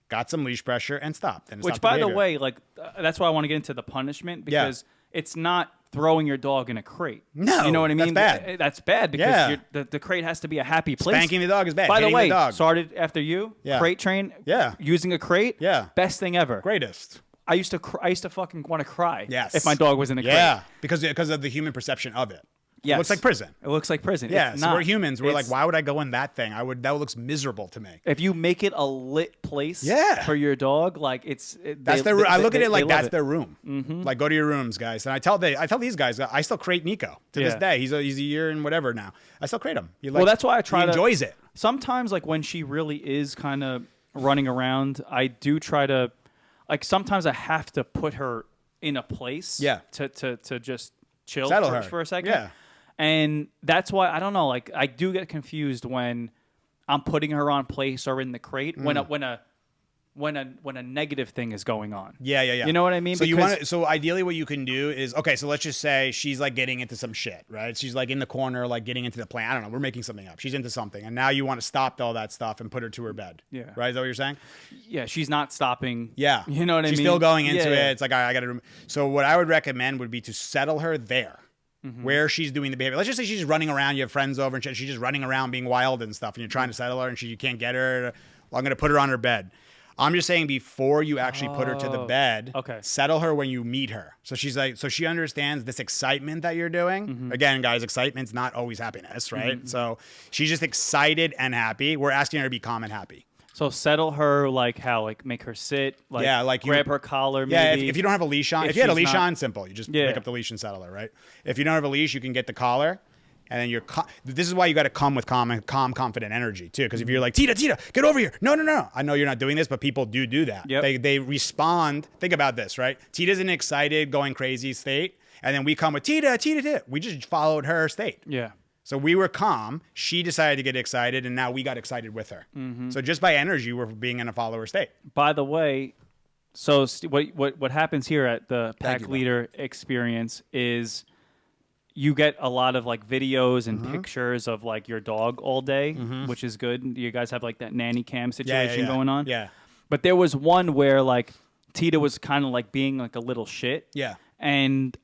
Got some leash pressure and stopped. And it Which, stopped by the behavior. way, like that's why I want to get into the punishment because it's not throwing your dog in a crate. No, you know what I mean. that's bad. That's bad because Yeah. the crate has to be a happy place. Spanking the dog is bad. By the Hitting way, the dog. started after you. Yeah. Crate train. Yeah. Using a crate. Yeah. Best thing ever. Greatest. I used to fucking want to cry. Yes. If my dog was in a crate. Yeah, because of the human perception of it. Yes. It looks like prison. It looks like prison. Yeah, It's so not. we're humans. We're like, It's- why would I go in that thing? That looks miserable to me. If you make it a lit place Yeah. for your dog, like That's their. I look at it like they love that's their room. Like, go to your rooms, guys. And I tell these guys, I still crate Nico to this Yeah. day. He's a year and whatever now. I still crate him. Well, that's why I try he to. enjoys it. Sometimes, like when she really is kind of running around, I do try to, like sometimes I have to put her in a place. Yeah. To just chill Settle her. for a second. Yeah. And that's why I don't know. Like I do get confused when I'm putting her on place or in the crate when a negative thing is going on. Yeah. You know what I mean? So so ideally what you can do is, okay, so let's just say she's like getting into some shit, right? She's like in the corner, like getting into the plant. I don't know. We're making something up. She's into something. And now you want to stop all that stuff and put her to her bed. Yeah. Right? Is that what you're saying? Yeah, she's not stopping. Yeah. You know what I mean? She's still going into Yeah. it. It's like, I got to. So what I would recommend would be to settle her there. Where she's doing the behavior. Let's just say she's running around. You have friends over and she's just running around being wild and stuff. And you're trying to settle her and you can't get her. Well, I'm going to put her on her bed. I'm just saying before you actually put her to the bed, okay. settle her when you meet her. So she's like, so she understands this excitement that you're doing. Again, guys, excitement's not always happiness, right? So she's just excited and happy. We're asking her to be calm and happy. So settle her like how? Like make her sit? Like, yeah, like grab her collar Yeah, maybe? if you don't have a leash on. If If you had a she's leash not- on, simple. You just Yeah. pick up the leash and settle her, right? If you don't have a leash, you can get the collar. And then this is why you got to come with calm, confident energy too. Because if you're like, Tita, get over here. No. I know you're not doing this, but people do that. Yep. They respond. Think about this, right? Tita's in an excited, going crazy state. And then we come with Tita. We just followed her state. Yeah. So we were calm. She decided to get excited. And now we got excited with her. So just by energy, we're being in a follower state. By the way, so what happens here at the Thank Pack you, Leader experience is you get a lot of like videos and pictures of like your dog all day, which is good. You guys have like that nanny cam situation going on. Yeah. But there was one where like Tita was kind of like being like a little shit. Yeah. And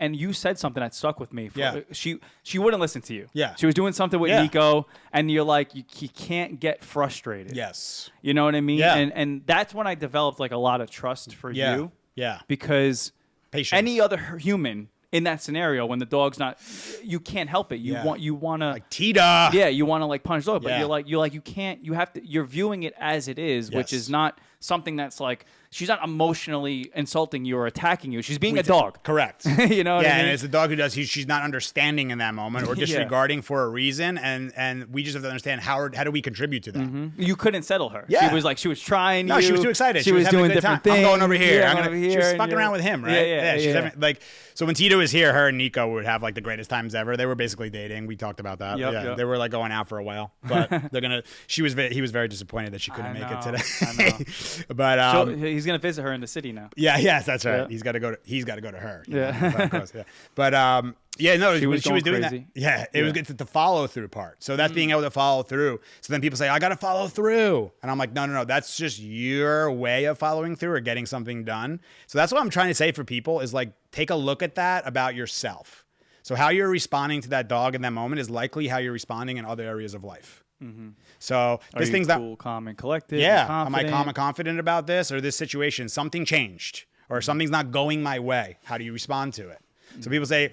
you said something that stuck with me. Yeah. She wouldn't listen to you. Yeah. She was doing something with Yeah. Nico, and you're like, you can't get frustrated. Yes. You know what I mean? Yeah. And that's when I developed like a lot of trust for Yeah. you. Yeah. Because Patience. any other human in that scenario, when the dog's not, you can't help it. You Yeah. want to Like Tita. yeah, you want to like punch the dog, but Yeah. you can't. You have to. You're viewing it as it is, which Yes. is not something that's like she's not emotionally insulting you or attacking you. She's being a dog. Correct. You know what I mean? And it's the dog who does. She's not understanding in that moment or disregarding for a reason, and we just have to understand how do we contribute to that. You couldn't settle her. Yeah. She was trying. No, she was too excited. She was having doing a good different time. things. I'm going over here. Yeah, She was fucking around with him, right? Yeah. She's having, like, so when Tito was here, her and Nico would have like the greatest times ever. They were basically dating. We talked about that. Yep. They were like going out for a while, but he was very disappointed that she couldn't make it today. I know. But he's gonna visit her in the city now. Yes, that's right. Yeah. He's got to go to her. Yeah. But no, She when was she was doing crazy. that. Yeah, it was good to the follow through part. So that's being able to follow through. So then people say, I got to follow through. And I'm like, no. That's just your way of following through or getting something done. So that's what I'm trying to say for people is like, take a look at that about yourself. So how you're responding to that dog in that moment is likely how you're responding in other areas of life. So this thing's cool, not calm and collected. Yeah. And Am I calm and confident about this or this situation? Something changed or something's not going my way. How do you respond to it? So people say,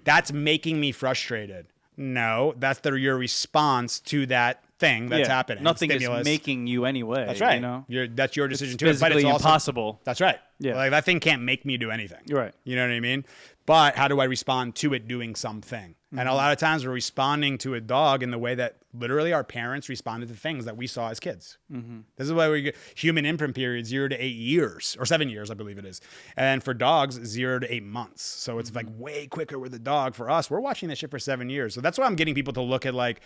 that's making me frustrated. No, that's your response to that thing that's happening. Nothing Stimulus. is making you anyway. That's right. You know? That's your decision too. Physically But it's also impossible. That's right. Yeah. Like that thing can't make me do anything. You're right. You know what I mean? But how do I respond to it doing something? And a lot of times we're responding to a dog in the way that literally our parents responded to things that we saw as kids. This is why we get human imprint period 0 to 8 years or 7 years, I believe it is. And for dogs, 0 to 8 months. So it's like way quicker with the dog. For us, we're watching this shit for 7 years. So that's why I'm getting people to look at like,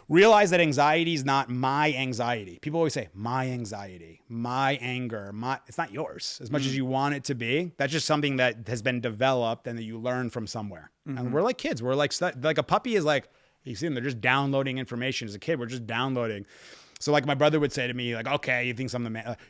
realize that anxiety is not my anxiety. People always say, my anxiety, my anger, it's not yours as much as you want it to be. That's just something that has been developed and that you learn from somewhere. And we're like kids. We're like a puppy is like, you see them, they're just downloading information. As a kid, we're just downloading. So like my brother would say to me, like, okay, you think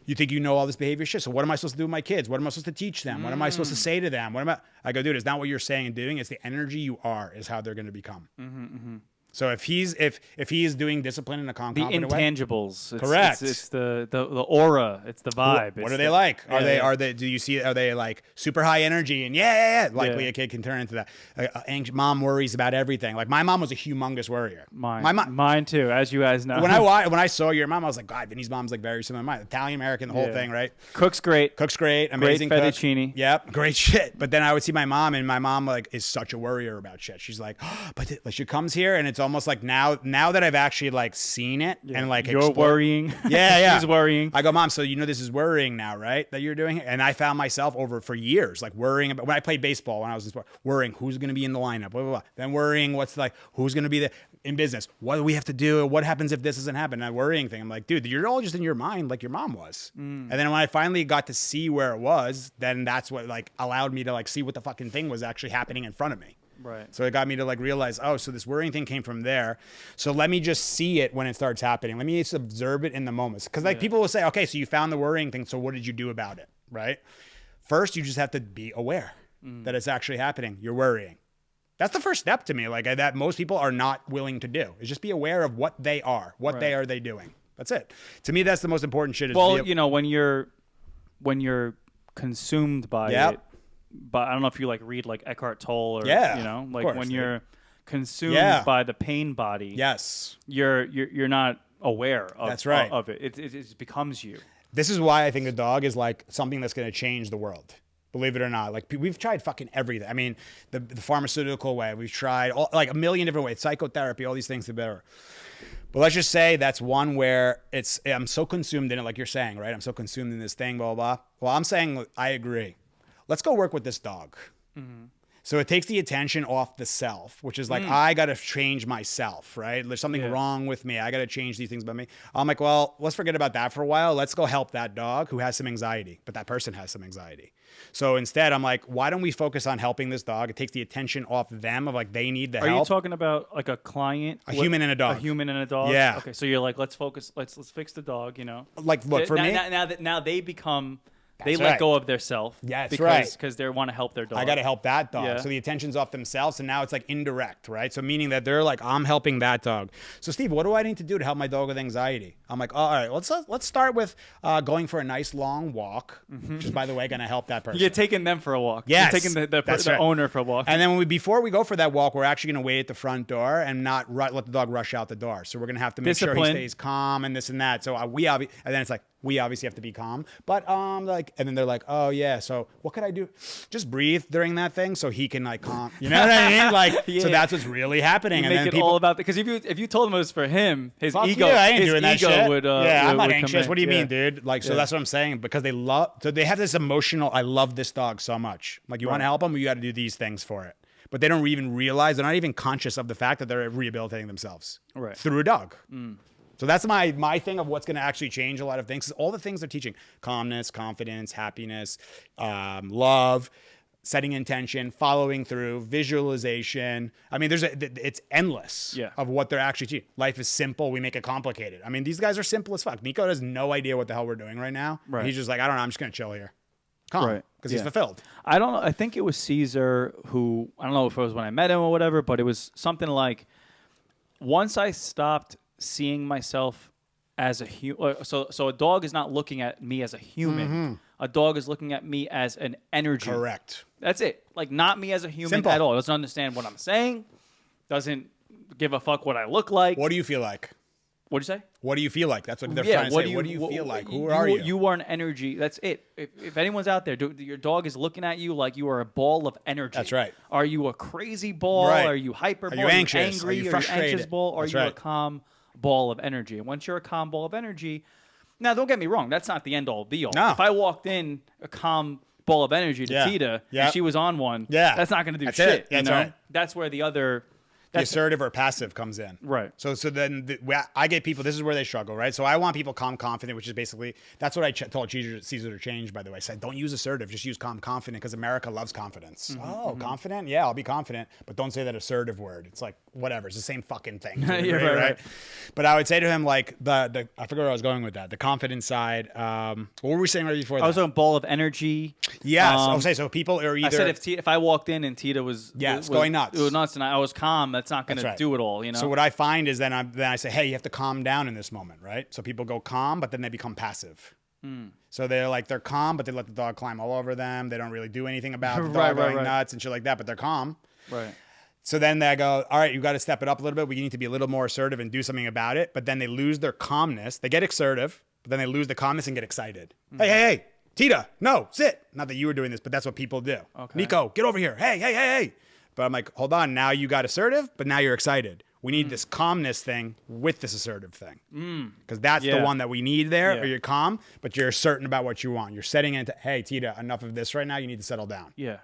you think you know all this behavior shit. So what am I supposed to do with my kids? What am I supposed to teach them? What am I supposed to say to them? I go, dude, it's not what you're saying and doing. It's the energy you are is how they're going to become. So if he is doing discipline in a confident way, the intangibles, correct. It's the aura, it's the vibe. What are they like? Are they? Do you see? Are they like super high energy and likely a kid can turn into that. Mom worries about everything. Like my mom was a humongous worrier. Mine too, as you guys know. When I saw your mom, I was like, God, Vinny's mom's like very similar to mine. Italian American, the whole thing, right? Cooks great, amazing great cook. fettuccine. Yep, great shit. But then I would see my mom, and my mom like is such a worrier about shit. She's like, but she comes here, and it's almost like now that I've actually like seen it and like you're worrying. Yeah. She's worrying. I go, Mom, so you know this is worrying now, right? That you're doing it. And I found myself for years like worrying about when I played baseball when I was in sport, worrying who's going to be in the lineup, blah, blah, blah. Then worrying who's going to be in business. What do we have to do? What happens if this doesn't happen? That worrying thing. I'm like, dude, you're all just in your mind like your mom was. And then when I finally got to see where it was, then that's what like allowed me to like see what the fucking thing was actually happening in front of me. Right. So it got me to like realize, so this worrying thing came from there. So let me just see it when it starts happening. Let me just observe it in the moments. Because like people will say, okay, so you found the worrying thing. So what did you do about it? Right. First, you just have to be aware that it's actually happening. You're worrying. That's the first step to me. Like that most people are not willing to do is just be aware of what they are. What they are they doing? That's it. To me, that's the most important shit. Well, when you're consumed by it. But I don't know if you like read like Eckhart Tolle or when you're consumed by the pain body. Yes, you're not aware of that's right. of it. It becomes you. This is why I think a dog is like something that's going to change the world. Believe it or not, like we've tried fucking everything. I mean, the pharmaceutical way. We've tried like a million different ways, psychotherapy, all these things to better. But let's just say that's one where I'm so consumed in it, like you're saying, right? I'm so consumed in this thing, blah, blah, blah. Well, I'm saying I agree. Let's go work with this dog. So it takes the attention off the self, which is like, I got to change myself, right? There's something wrong with me. I got to change these things about me. I'm like, well, let's forget about that for a while. Let's go help that dog who has some anxiety, but that person has some anxiety. So instead, I'm like, why don't we focus on helping this dog? It takes the attention off them of like, they need the help. Are you talking about like a client? A human and a dog. A human and a dog? Yeah. Okay, so you're like, let's focus, let's fix the dog, Like, look, for me. Now they become... That's let right. go of their self. Yeah, that's right. Because they want to help their dog. I got to help that dog. Yeah. So the attention's off themselves, and now it's like indirect, right? So meaning that they're like, I'm helping that dog. So Steve, what do I need to do to help my dog with anxiety? I'm like, all right, let's start with going for a nice long walk, which is, by the way, going to help that person. You're taking them for a walk. Yes. You're taking the owner for a walk. And then before we go for that walk, we're actually going to wait at the front door and not let the dog rush out the door. So we're going to have to make sure he stays calm and this and that. So and then it's like, We obviously have to be calm, but like, and then they're like, oh yeah, so what could I do? Just breathe during that thing so he can like calm. You know what I mean? Like, so that's what's really happening. You and make then it people, all about because if you told him it was for him, his fuck ego, you, I ain't his doing that ego shit. would. I'm not would anxious. come What do you in. mean, dude? Like, so that's what I'm saying because they have this emotional. I love this dog so much. Like, you want to help them, you got to do these things for it. But they don't even realize, they're not even conscious of the fact that they're rehabilitating themselves through a dog. So that's my thing of what's going to actually change a lot of things. Is all the things they're teaching: calmness, confidence, happiness, love, setting intention, following through, visualization. I mean, it's endless of what they're actually teaching. Life is simple. We make it complicated. I mean, these guys are simple as fuck. Nico has no idea what the hell we're doing right now. Right. He's just like, I don't know. I'm just going to chill here. Calm. Because he's fulfilled. I don't know. I think it was Caesar who, I don't know if it was when I met him or whatever, but it was something like, once I stopped seeing myself as a human. So a dog is not looking at me as a human. A dog is looking at me as an energy. Correct. That's it. Like, not me as a human Simple. at all. Doesn't understand what I'm saying. Doesn't give a fuck what I look like. What do you feel like? What'd you say? What do you feel like? That's what they're trying to say. What do you feel like? Who are you? You are an energy. That's it. If anyone's out there, your dog is looking at you like you are a ball of energy. That's right. Are you a crazy ball? Right. Are you hyper ball? Are you anxious? Are you angry? Are you Are frustrated? you anxious ball? Or are That's you right. a calm ball of energy? And once you're a calm ball of energy, now don't get me wrong, that's not the end all be all. No. If I walked in a calm ball of energy to Tita and she was on one, that's not going to do shit. That's you know? right. That's where the other. The assertive or passive comes in. Right. So then I get people, this is where they struggle, right? So I want people calm, confident, which is basically, that's what I told Caesar to change, by the way. I said, don't use assertive, just use calm, confident, because America loves confidence. Confident? Yeah, I'll be confident, but don't say that assertive word. It's like, whatever, it's the same fucking thing. You're right. But I would say to him, like, I forget where I was going with that, the confidence side. What were we saying right before that? I was on ball of energy. Yes. So people are either. I said if I walked in and Tita was going nuts. It was nuts, and I was calm. That's not going to do it all, you know. So what I find is then I say, hey, you have to calm down in this moment, right? So people go calm, but then they become passive. So they're calm, but they let the dog climb all over them. They don't really do anything about the dog going nuts and shit like that, but they're calm. Right. So then they go, all right, you got to step it up a little bit. We need to be a little more assertive and do something about it. But then they lose their calmness. They get assertive, but then they lose the calmness and get excited. Hey, Tita, no, sit. Not that you were doing this, but that's what people do. Okay. Nico, get over here. Hey. But I'm like, hold on. Now you got assertive, but now you're excited. We need this calmness thing with this assertive thing. Because that's the one that we need there. Or you're calm, but you're certain about what you want. You're setting into, hey, Tita, enough of this right now. You need to settle down. Yeah.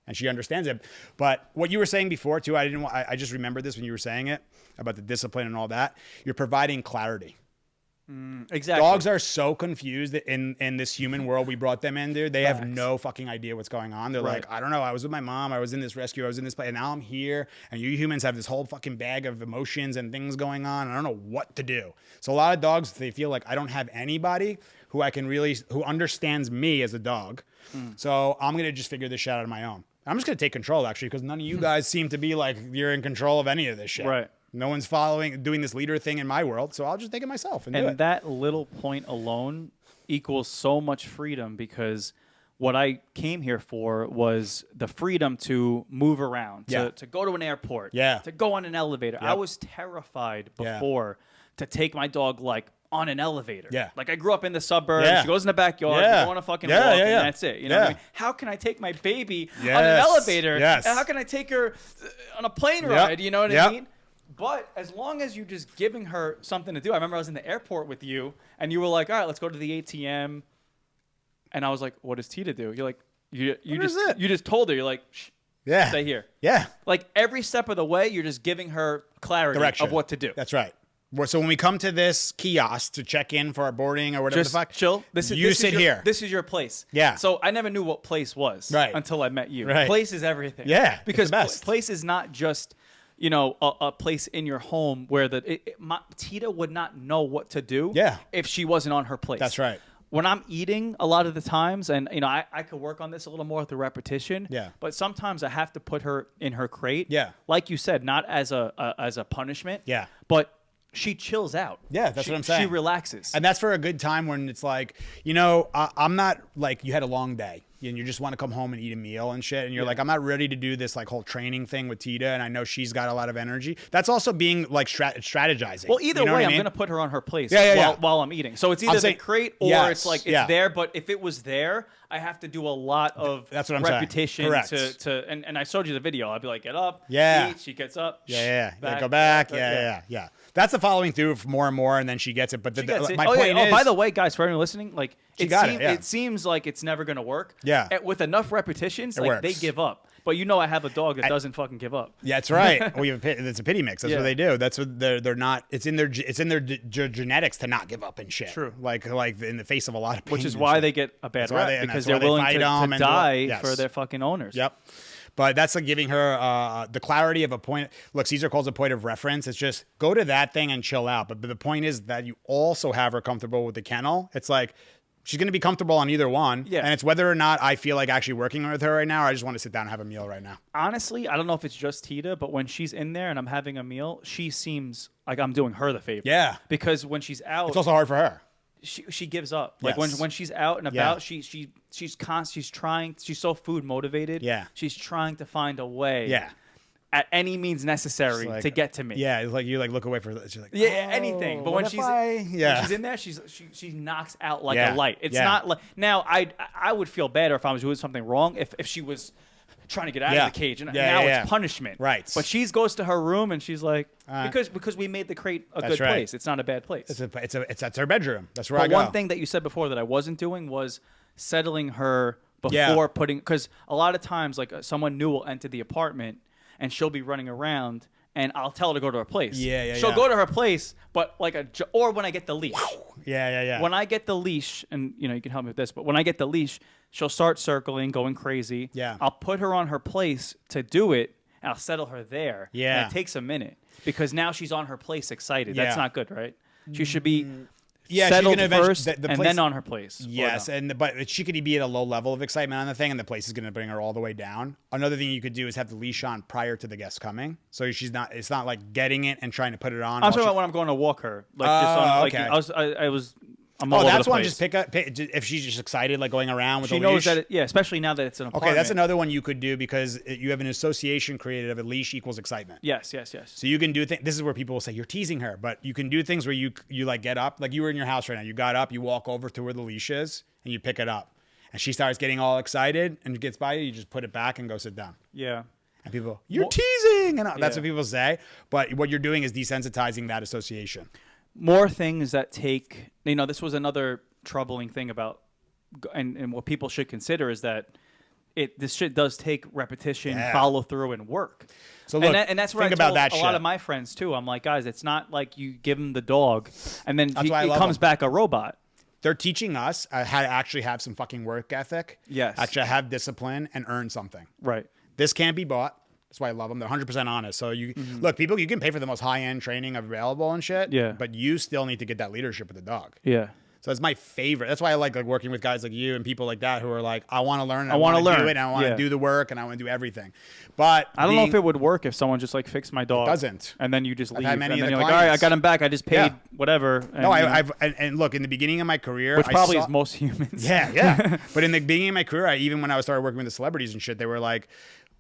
And she understands it. But what you were saying before, too, I just remembered this when you were saying it about the discipline and all that. You're providing clarity. Exactly. Dogs are so confused in this human world we brought them in, dude. They have no fucking idea what's going on. They're like, I don't know. I was with my mom. I was in this rescue. I was in this place. And now I'm here. And you humans have this whole fucking bag of emotions and things going on. And I don't know what to do. So a lot of dogs, they feel like I don't have anybody who who understands me as a dog. So I'm going to just figure this shit out on my own. I'm just going to take control, actually, because none of you guys seem to be like you're in control of any of this shit. Right. No one's doing this leader thing in my world, so I'll just take it myself and do it. That little point alone equals so much freedom, because what I came here for was the freedom to move around, to go to an airport, to go on an elevator. I was terrified before to take my dog on an elevator. Yeah. Like, I grew up in the suburbs. She goes in the backyard. We go on a fucking walk, and that's it. You know what I mean? How can I take my baby on an elevator? Yes. And how can I take her on a plane ride? You know what I mean? But as long as you're just giving her something to do. I remember I was in the airport with you, and you were like, all right, let's go to the ATM. And I was like, what does Tita do? You're like, you just told her. You're like, shh, stay here. Yeah. Like, every step of the way, you're just giving her clarity of what to do. That's right. So when we come to this kiosk to check in for our boarding or whatever just the fuck, chill. You sit here. This is your place. Yeah. So I never knew what place was until I met you. Right. Place is everything. Yeah. Because place is not just, a place in your home where Tita would not know what to do if she wasn't on her place. That's right. When I'm eating a lot of the times, and I could work on this a little more with the repetition. Yeah. But sometimes I have to put her in her crate. Yeah. Like you said, not as a punishment. Yeah. But she chills out. Yeah, that's what I'm saying. She relaxes. And that's for a good time when it's like, I'm not like, you had a long day. and you just want to come home and eat a meal and shit, and you're like, I'm not ready to do this like whole training thing with Tita, and I know she's got a lot of energy. That's also being like strategizing. Well, either way, I'm gonna put her on her place while I'm eating. So it's either the crate or it's like it's there. But if it was there, I have to do a lot of repetition to and I showed you the video. I'd be like, get up, eat. She gets up, go back, That's the following through more and more, and then she gets it. But my point is, by the way, guys, for anyone listening, like it seems like it's never gonna work. Yeah, with enough repetitions, like they give up. But you know, I have a dog that doesn't fucking give up. Yeah, that's right. It's a pity mix. That's what they do. That's what they're not. It's in their genetics to not give up and shit. True. Like in the face of a lot of pain. Which is why they get a bad rap because they're willing to die for their fucking owners. Yep. But that's like giving her the clarity of a point. Look, Caesar calls a point of reference. It's just go to that thing and chill out. But the point is that you also have her comfortable with the kennel. It's like she's going to be comfortable on either one. Yeah. And it's whether or not I feel like actually working with her right now, or I just want to sit down and have a meal right now. Honestly, I don't know if it's just Tita, but when she's in there and I'm having a meal, she seems like I'm doing her the favor. Yeah. Because when she's out, it's also hard for her. She gives up. Like when she's out and about, she's trying. She's so food motivated. Yeah. She's trying to find a way. Yeah. At any means necessary to get to me. Yeah, it's like you like look away for. She's like, anything. But when she's in there, she knocks out like a light. It's not like now. I would feel better if I was doing something wrong. If she was trying to get out of the cage, and now it's punishment. Right. But she goes to her room and she's like, because we made the crate a good place. It's not a bad place. That's her bedroom. That's where I go. One thing that you said before that I wasn't doing was settling her before putting, because a lot of times like someone new will enter the apartment and she'll be running around and I'll tell her to go to her place. She'll go to her place, but or when I get the leash. When I get the leash, and you can help me with this, but when I get the leash, she'll start circling, going crazy. Yeah. I'll put her on her place to do it, and I'll settle her there. Yeah. And it takes a minute because now she's on her place excited. That's not good, right? She should be settled first and then on her place. Yes, but she could be at a low level of excitement on the thing, and the place is going to bring her all the way down. Another thing you could do is have the leash on prior to the guest coming, so she's not. It's not like getting it and trying to put it on. I'm talking about when I'm going to walk her. I'm that's one. Just pick up if she's just excited, like going around with. She knows that. Especially now that it's an apartment. Okay, that's another one you could do because you have an association created of a leash equals excitement. Yes. So you can do things. This is where people will say you're teasing her, but you can do things where you like get up, like you were in your house right now. You got up, you walk over to where the leash is, and you pick it up, and she starts getting all excited and gets by you. You just put it back and go sit down. Yeah. And people, you're teasing, and that's what people say. But what you're doing is desensitizing that association. More things that take, this was another troubling thing about, and what people should consider is that this shit does take repetition, follow through, and work. So look, and that's where I told a lot of my friends too. I'm like, guys, it's not like you give them the dog and then it comes back a robot. They're teaching us how to actually have some fucking work ethic. Yes. Actually have discipline and earn something. Right. This can't be bought. That's why I love them. They're 100% honest. So look, people, you can pay for the most high-end training available and shit. Yeah. But you still need to get that leadership with the dog. Yeah. So that's my favorite. That's why I like working with guys like you and people like that who are like, I want to learn. I want to do it. And I want to do the work and I want to do everything. But I don't know if it would work if someone just fixed my dog. It doesn't. And then you just leave. And then you're like, all right, I got him back. I just paid whatever. And, and look, in the beginning of my career, which probably is most humans. Yeah. But in the beginning of my career, even when I started working with the celebrities and shit, they were like,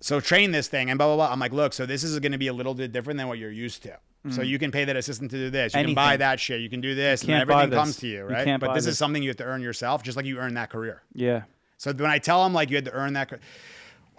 so train this thing and blah, blah, blah. I'm like, look, so this is going to be a little bit different than what you're used to. So you can pay that assistant to do this. You can buy that shit. You can do this. And everything comes to you, right? But this is something you have to earn yourself, just like you earn that career. Yeah. So when I tell them, like, you had to earn that career,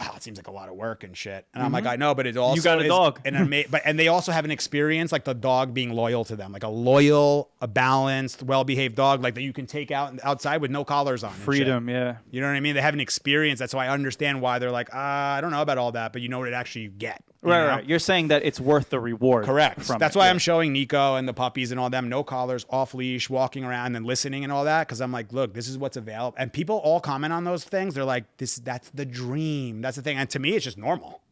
wow, it seems like a lot of work and shit. And I'm like, I know, but it also you got a dog. And they also have an experience, like the dog being loyal to them, like a loyal, a balanced, well-behaved dog, like that you can take outside with no collars on. Freedom, yeah. You know what I mean? They have an experience. That's why I understand why they're like, I don't know about all that, but you know what it actually you get. Right. You're saying that it's worth the reward. Correct. That's why I'm showing Nico and the puppies and all them, no collars, off leash, walking around and listening and all that. Cause I'm like, look, this is what's available. And people all comment on those things. They're like, that's the dream. That's the thing. And to me, it's just normal.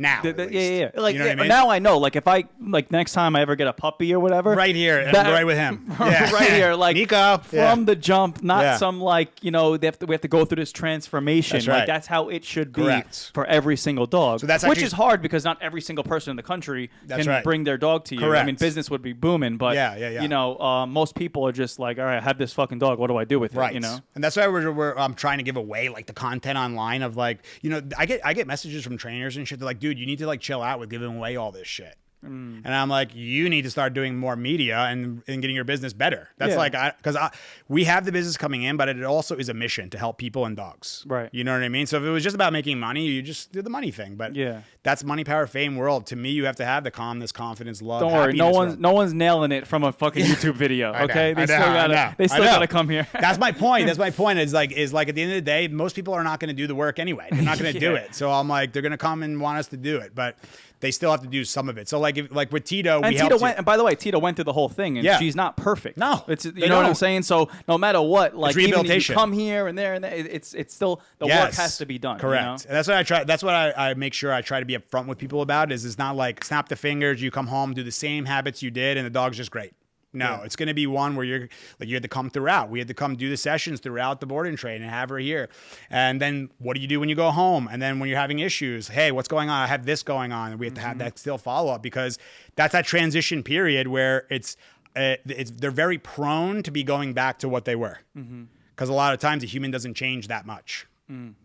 Now, yeah. Like, you know what I mean? Now I know. Like, if I next time I ever get a puppy or whatever, right here, and right with him, right here, like Nico from the jump, not some like we have to go through this transformation. That's right. Like that's how it should be Correct. for every single dog. So that's which is hard because not every single person in the country can bring their dog to you. Correct. I mean, business would be booming, but you know, most people are just like, all right, I have this fucking dog. What do I do with it? You know, and that's why I'm trying to give away like the content online of like, you know, I get messages from trainers and shit. They're like, dude, you need to like chill out with giving away all this shit. And I'm like, you need to start doing more media and getting your business better. That's like, because we have the business coming in, but it also is a mission to help people and dogs. Right. You know what I mean? So if it was just about making money, you just do the money thing. But that's money, power, fame world. To me, you have to have the calmness, confidence, love. Don't worry, no one's nailing it from a fucking YouTube video. Okay, they still gotta come here. That's my point. That's my point. Is like at the end of the day, most people are not going to do the work anyway. They're not going to do it. So I'm like, they're going to come and want us to do it, but they still have to do some of it. So like with Tito, and by the way, Tito went through the whole thing, and she's not perfect. No, it's you know what I'm saying. So no matter what, like even if you come here and there, it's still the work has to be done. Correct. You know? And that's what I try. That's what I make sure I try to be upfront with people about. Is it's not like snap the fingers, you come home, do the same habits you did, and the dog's just great. No, it's going to be one where you had to come throughout. We had to come do the sessions throughout the boarding train and have her here. And then what do you do when you go home? And then when you're having issues, hey, what's going on? I have this going on. And we have to have that still follow up because that's that transition period where they're very prone to be going back to what they were. Because a lot of times a human doesn't change that much.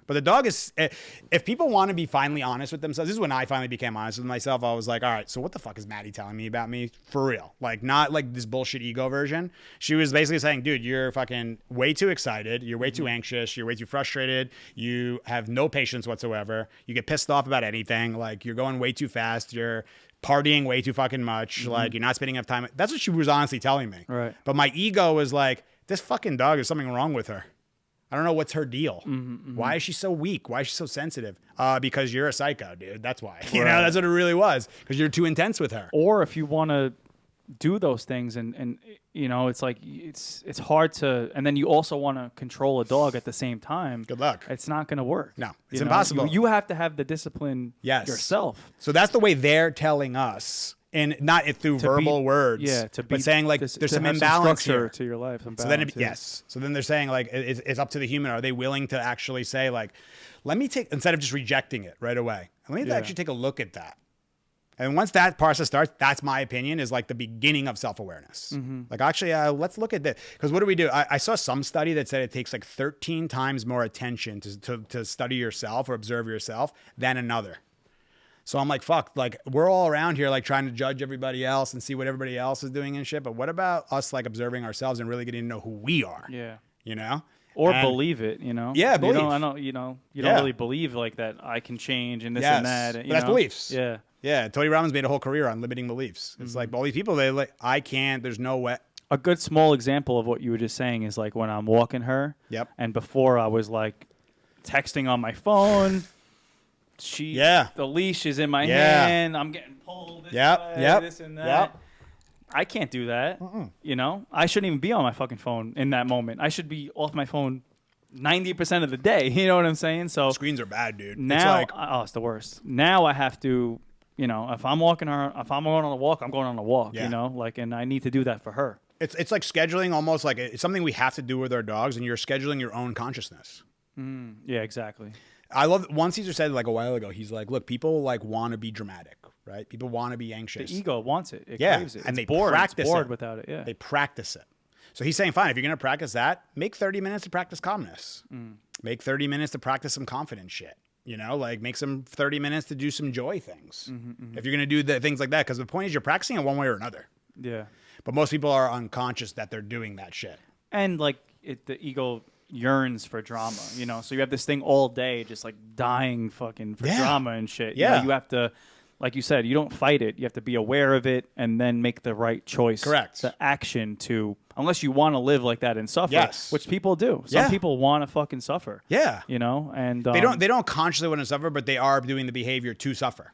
But the dog is, if people want to be finally honest with themselves, this is when I finally became honest with myself. I was like, all right, so what the fuck is Maddie telling me about me for real? Like, not like this bullshit ego version. She was basically saying, dude, you're fucking way too excited. You're way too anxious. You're way too frustrated. You have no patience whatsoever. You get pissed off about anything. Like, you're going way too fast. You're partying way too fucking much. Like, you're not spending enough time. That's what she was honestly telling me. Right. But my ego was like, this fucking dog, there's something wrong with her. I don't know what's her deal. Why is she so weak? Why is she so sensitive? Because you're a psycho, dude. That's why. You know, that's what it really was. Because you're too intense with her. Or if you want to do those things and you know, it's like it's hard to, and then you also want to control a dog at the same time. Good luck. It's not going to work. No, it's impossible. You have to have the discipline yourself. So that's the way they're telling us. And not through verbal words, but saying like there's some imbalance here to your life. So then, so then they're saying like it's up to the human. Are they willing to actually say like, let me take, instead of just rejecting it right away, let me actually take a look at that. And once that process starts, that's my opinion, is like the beginning of self-awareness. Like actually, let's look at this, because what do? I saw some study that said it takes like 13 times more attention to study yourself or observe yourself than another. So I'm like, fuck, like we're all around here like trying to judge everybody else and see what everybody else is doing and shit. But what about us like observing ourselves and really getting to know who we are? Yeah. You know? Or believe it, you know? Yeah, believe. You don't really believe like that I can change and this and that. But that's beliefs. Yeah. Yeah. Tony Robbins made a whole career on limiting beliefs. It's like all these people, they like, I can't, there's no way. A good small example of what you were just saying is like when I'm walking her. Yep. And before I was like texting on my phone. The leash is in my hand. I'm getting pulled this way, this and that. I can't do that. You know, I shouldn't even be on my fucking phone in that moment. I should be off my phone 90% of the day. You know what I'm saying? So screens are bad, dude. Now, it's the worst. Now I have to, you know, if I'm going on a walk, I'm going on a walk. You know, like, and I need to do that for her. It's like scheduling, almost like it's something we have to do with our dogs, and you're scheduling your own consciousness. Yeah, exactly. I love, one Caesar said like a while ago, he's like, look, people like want to be dramatic, right? People want to be anxious. The ego wants it. It craves it. And it's they practice it's bored it. Without it, yeah. They practice it. So he's saying, fine, if you're going to practice that, make 30 minutes to practice calmness. Make 30 minutes to practice some confident shit. You know, like make some 30 minutes to do some joy things. If you're going to do the things like that, because the point is you're practicing it one way or another. Yeah. But most people are unconscious that they're doing that shit. And like the ego yearns for drama, you know, so you have this thing all day just like dying fucking for drama and shit. You know, you have to, like you said, you don't fight it. You have to be aware of it and then make the right choice. Correct. The action to, unless you want to live like that and suffer, yes, which people do. Some people want to fucking suffer. Yeah. You know, and they don't consciously want to suffer, but they are doing the behavior to suffer.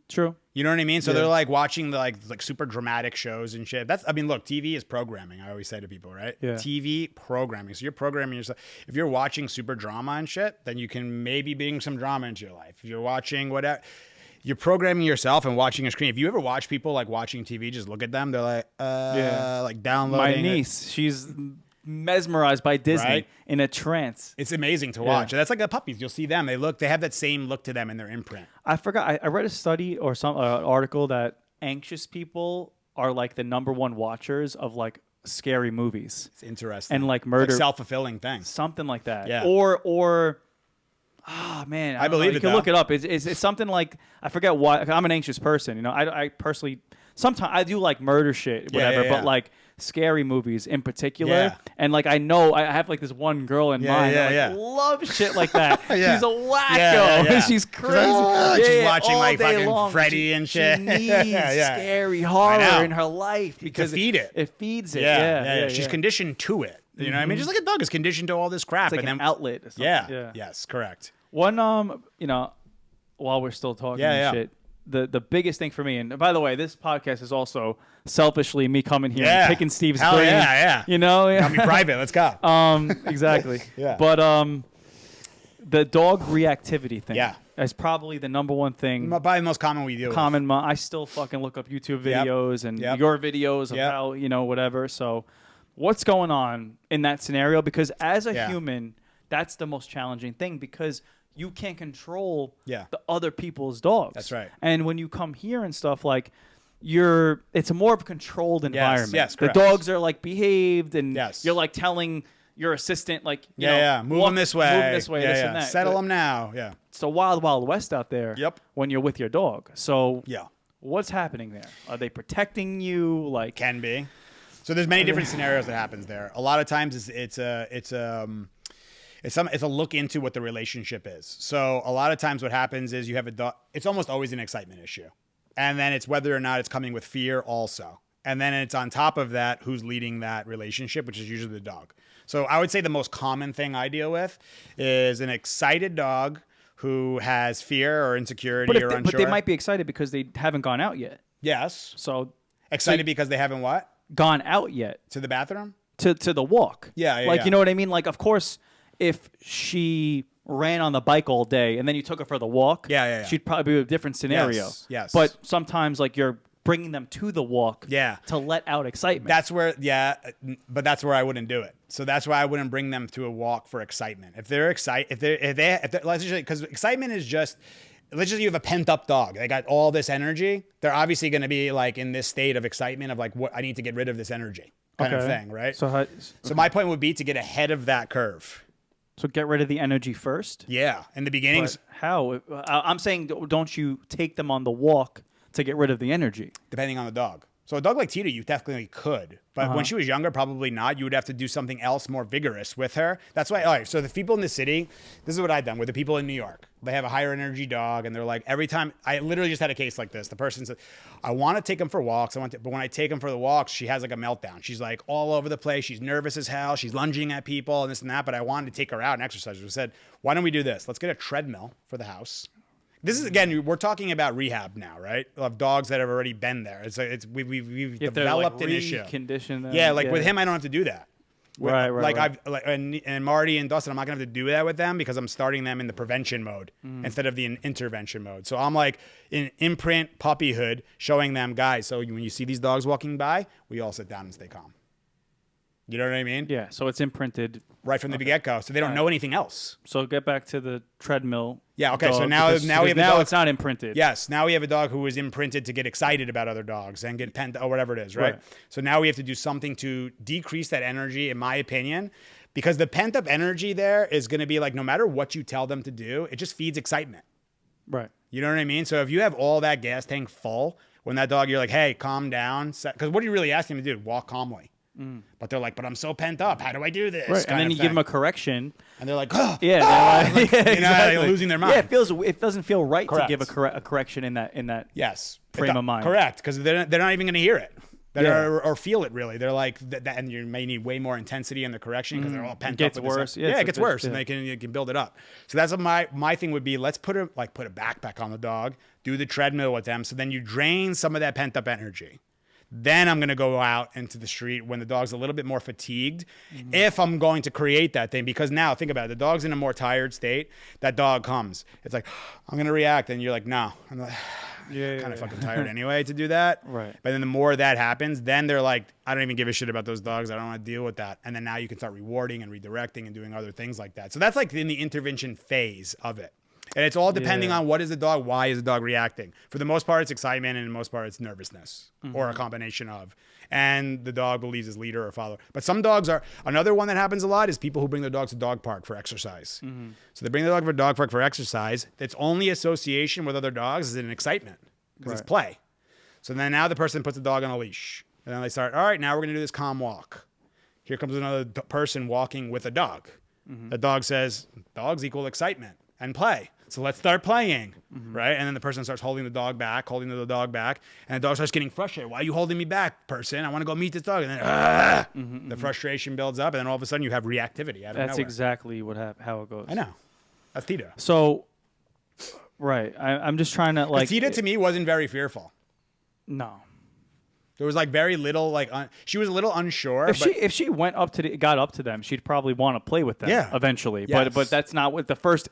True. You know what I mean? So they're like watching the like super dramatic shows and shit. That's, I mean, look, TV is programming. I always say to people, right? Yeah. TV programming. So you're programming yourself. If you're watching super drama and shit, then you can maybe bring some drama into your life. If you're watching whatever, you're programming yourself and watching a screen. If you ever watch people like watching TV, just look at them. They're like, like downloading. My niece, she's mesmerized by Disney, Right? in a trance. It's amazing to watch. That's like the puppies. You'll see them. They have that same look to them in their imprint. I forgot. I read a study or some article that anxious people are like the #1 watchers of like scary movies. It's interesting. And like murder. It's like self-fulfilling thing. Something like that. Yeah. Or oh man, I believe you it, can though. look it up. It's something like, I forget why. I'm an anxious person. You know, I personally sometimes I do like murder shit, whatever. But like scary movies in particular, Yeah. and like I know I have like this one girl in mind that like loves shit like that. Yeah. She's a wacko. She's crazy. She's watching all like day fucking long. Freddy and shit. She needs scary horror in her life because to feed it. It feeds it. Yeah. She's conditioned to it. You know what I mean? Just like a dog is conditioned to all this crap. It's like and an outlet. Or something. Yes, correct. One, you know, while we're still talking and shit, the biggest thing for me, and by the way, this podcast is also selfishly me coming here and picking Steve's brain. Yeah. You know? Got me private. Let's go. Exactly. Yeah. But the dog reactivity thing Yeah. is probably the #1 thing. Probably the most common we do. I still fucking look up YouTube videos and your videos of how, you know, whatever. So what's going on in that scenario? Because as a human, that's the most challenging thing, because you can't control the other people's dogs. That's right. And when you come here and stuff, like, it's a more of a controlled environment. Yes, the correct. dogs are like behaved, and Yes. you're like telling your assistant, like, you know, move them this way. this and that. Settle them now. Yeah. It's a wild, wild west out there. Yep. When you're with your dog. So Yeah. what's happening there? Are they protecting you? Like, Can be. So there's many different scenarios that happens there. A lot of times it's a look into what the relationship is. So a lot of times what happens is you have a dog. It's almost always an excitement issue. And then it's whether or not it's coming with fear also. And then it's on top of that, who's leading that relationship, which is usually the dog. So I would say the most common thing I deal with is an excited dog who has fear or insecurity or unsure. But they might be excited because they haven't gone out yet. Yes. So Excited because they haven't what? gone out yet To the bathroom? to the walk. Yeah, Like, you know what I mean? Like, of course, if she ran on the bike all day and then you took her for the walk, she'd probably be a different scenario. Yes. But sometimes, like, you're bringing them to the walk to let out excitement. That's where, but that's where I wouldn't do it. So that's why I wouldn't bring them to a walk for excitement. If they're excited, let's just, because excitement is just, let's just, you have a pent up dog. They got all this energy. They're obviously going to be like in this state of excitement of like, what I need to get rid of this energy kind of thing, right? So my point would be to get ahead of that curve. So get rid of the energy first? Yeah. In the beginnings. But how? I'm saying, don't you take them on the walk to get rid of the energy? Depending on the dog. So a dog like Tita, you definitely could. But when she was younger, probably not. You would have to do something else more vigorous with her. That's why, all right, so the people in the city, this is what I've done with the people in New York. They have a higher energy dog, and they're like, every time, I literally just had a case like this. The person said, I want to take him for walks. But when I take him for the walks, she has like a meltdown. She's like all over the place. She's nervous as hell. She's lunging at people and this and that. But I wanted to take her out and exercise. We said, why don't we do this? Let's get a treadmill for the house. This is, again, we're talking about rehab now, right? Of dogs that have already been there. We've developed an issue. Condition them. Yeah, like with him, I don't have to do that. Right. And Marty and Dustin, I'm not gonna have to do that with them because I'm starting them in the prevention mode instead of the intervention mode. So I'm like in imprint puppyhood, showing them, guys. So when you see these dogs walking by, we all sit down and stay calm. You know what I mean? Yeah. So it's imprinted right from the get-go, so they don't know anything else. So get back to the treadmill. Yeah. Okay. Dog, So now we have a dog. it's not imprinted. Yes. Now we have a dog who is imprinted to get excited about other dogs and get pent or whatever it is, right? So now we have to do something to decrease that energy, in my opinion, because the pent up energy there is going to be like, no matter what you tell them to do, it just feeds excitement. Right. You know what I mean? So if you have all that gas tank full, when that dog, you're like, hey, calm down. Because what are you really asking them to do? Walk calmly. But they're like, but I'm so pent up. How do I do this? Right. And then you give them a correction. And they're like, oh, exactly. They're losing their mind. Yeah, it doesn't feel right to give a correction in that frame of mind. Correct, because they're not even going to hear it. Or feel it really. They're like that, and you may need way more intensity in the correction because they're all pent up. It gets worse. It gets worse, and you can build it up. So that's what my thing would be. Let's put a backpack on the dog, do the treadmill with them, so then you drain some of that pent up energy. Then I'm going to go out into the street when the dog's a little bit more fatigued, if I'm going to create that thing. Because now, think about it. The dog's in a more tired state. That dog comes. It's like, I'm going to react. And you're like, no. I'm like, kind of fucking tired anyway to do that. Right. But then the more that happens, then they're like, I don't even give a shit about those dogs. I don't want to deal with that. And then now you can start rewarding and redirecting and doing other things like that. So that's like in the intervention phase of it. And it's all depending on what is the dog, why is the dog reacting. For the most part, it's excitement, and in the most part, it's nervousness or a combination of. And the dog believes his leader or follower. But some dogs are, another one that happens a lot is people who bring their dogs to dog park for exercise. So they bring their dog to a dog park for exercise. Its only association with other dogs is an excitement because it's play. So then now the person puts the dog on a leash. And then they start, all right, now we're going to do this calm walk. Here comes another person walking with a dog. The dog says, dogs equal excitement and play. So let's start playing, right? And then the person starts holding the dog back, and the dog starts getting frustrated. Why are you holding me back, person? I want to go meet this dog. And then the frustration builds up, and then all of a sudden you have reactivity out of That's nowhere. exactly how it goes. I know. That's Tita. So, right. I'm just trying to like. Tita to me wasn't very fearful. No. There was like very little like she was a little unsure. If she went up to got up to them, she'd probably want to play with them. Eventually. Yes. But that's not what the first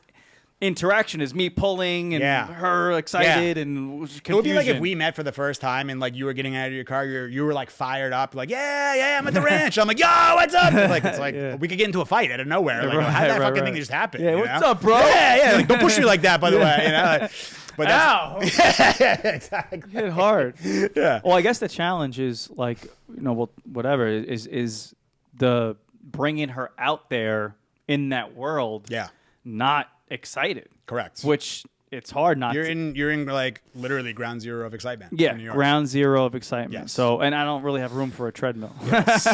interaction is. Me pulling and her excited and confusion. It would be like if we met for the first time and like you were getting out of your car, you were like fired up, like I'm at the ranch. I'm like, yo, what's up? It's like we could get into a fight out of nowhere. Like, how did that fucking thing just happen? Yeah, what's up, bro? Yeah. Like, don't push me like that, by the way. You know. Like, but ow! Exactly. Hit hard. Yeah. Well, I guess the challenge is like whatever is the bringing her out there in that world. Yeah. Not excited. Correct. Which it's hard not. You're in like literally ground zero of excitement. Yeah, in New York. ground zero of excitement. Yes. So, and I don't really have room for a treadmill. Yes.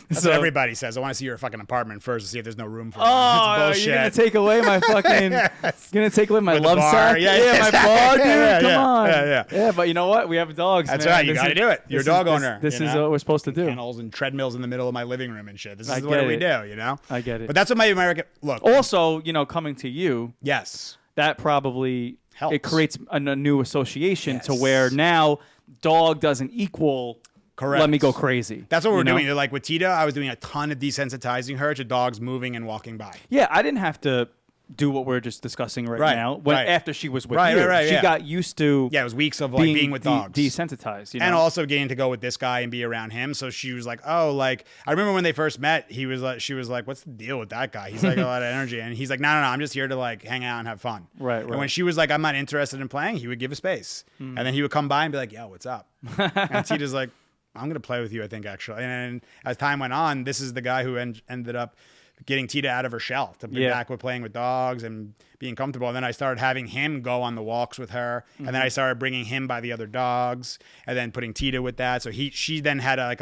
That's what everybody says. I want to see your fucking apartment first to see if there's no room for it. Oh, It's bullshit. you're gonna take away my fucking. You're gonna take away my With the love bar. sack. Yeah, my bar, dude. Come on. Yeah. But you know what? We have dogs. That's man. right. You got to do it. You're a dog owner. This you is know? what we're supposed to do. Kennels and treadmills in the middle of my living room and shit. This I is what get we it. do. You know. I get it. But that's what my American look. Also, coming to you. Yes. That probably helps. It creates a new association to Yes. where now dog doesn't equal. Correct. Let me go crazy. That's what we're doing. Like with Tita, I was doing a ton of desensitizing her to dogs moving and walking by. Yeah, I didn't have to do what we're just discussing right now. After she was with you, she got used to. Yeah, it was weeks of like being with dogs, desensitized, and also getting to go with this guy and be around him. So she was like, "Oh, like I remember when they first met. She was like, what's the deal with that guy? He's like a lot of energy, and he's like, no, I'm just here to like hang out and have fun. Right. And when she was like, I'm not interested in playing, he would give a space, and then he would come by and be like, yo, what's up? And Tita's like, I'm gonna play with you, I think actually. And as time went on, this is the guy who ended up getting Tita out of her shell to be back with playing with dogs and being comfortable. And then I started having him go on the walks with her. And then I started bringing him by the other dogs and then putting Tita with that. So she then had a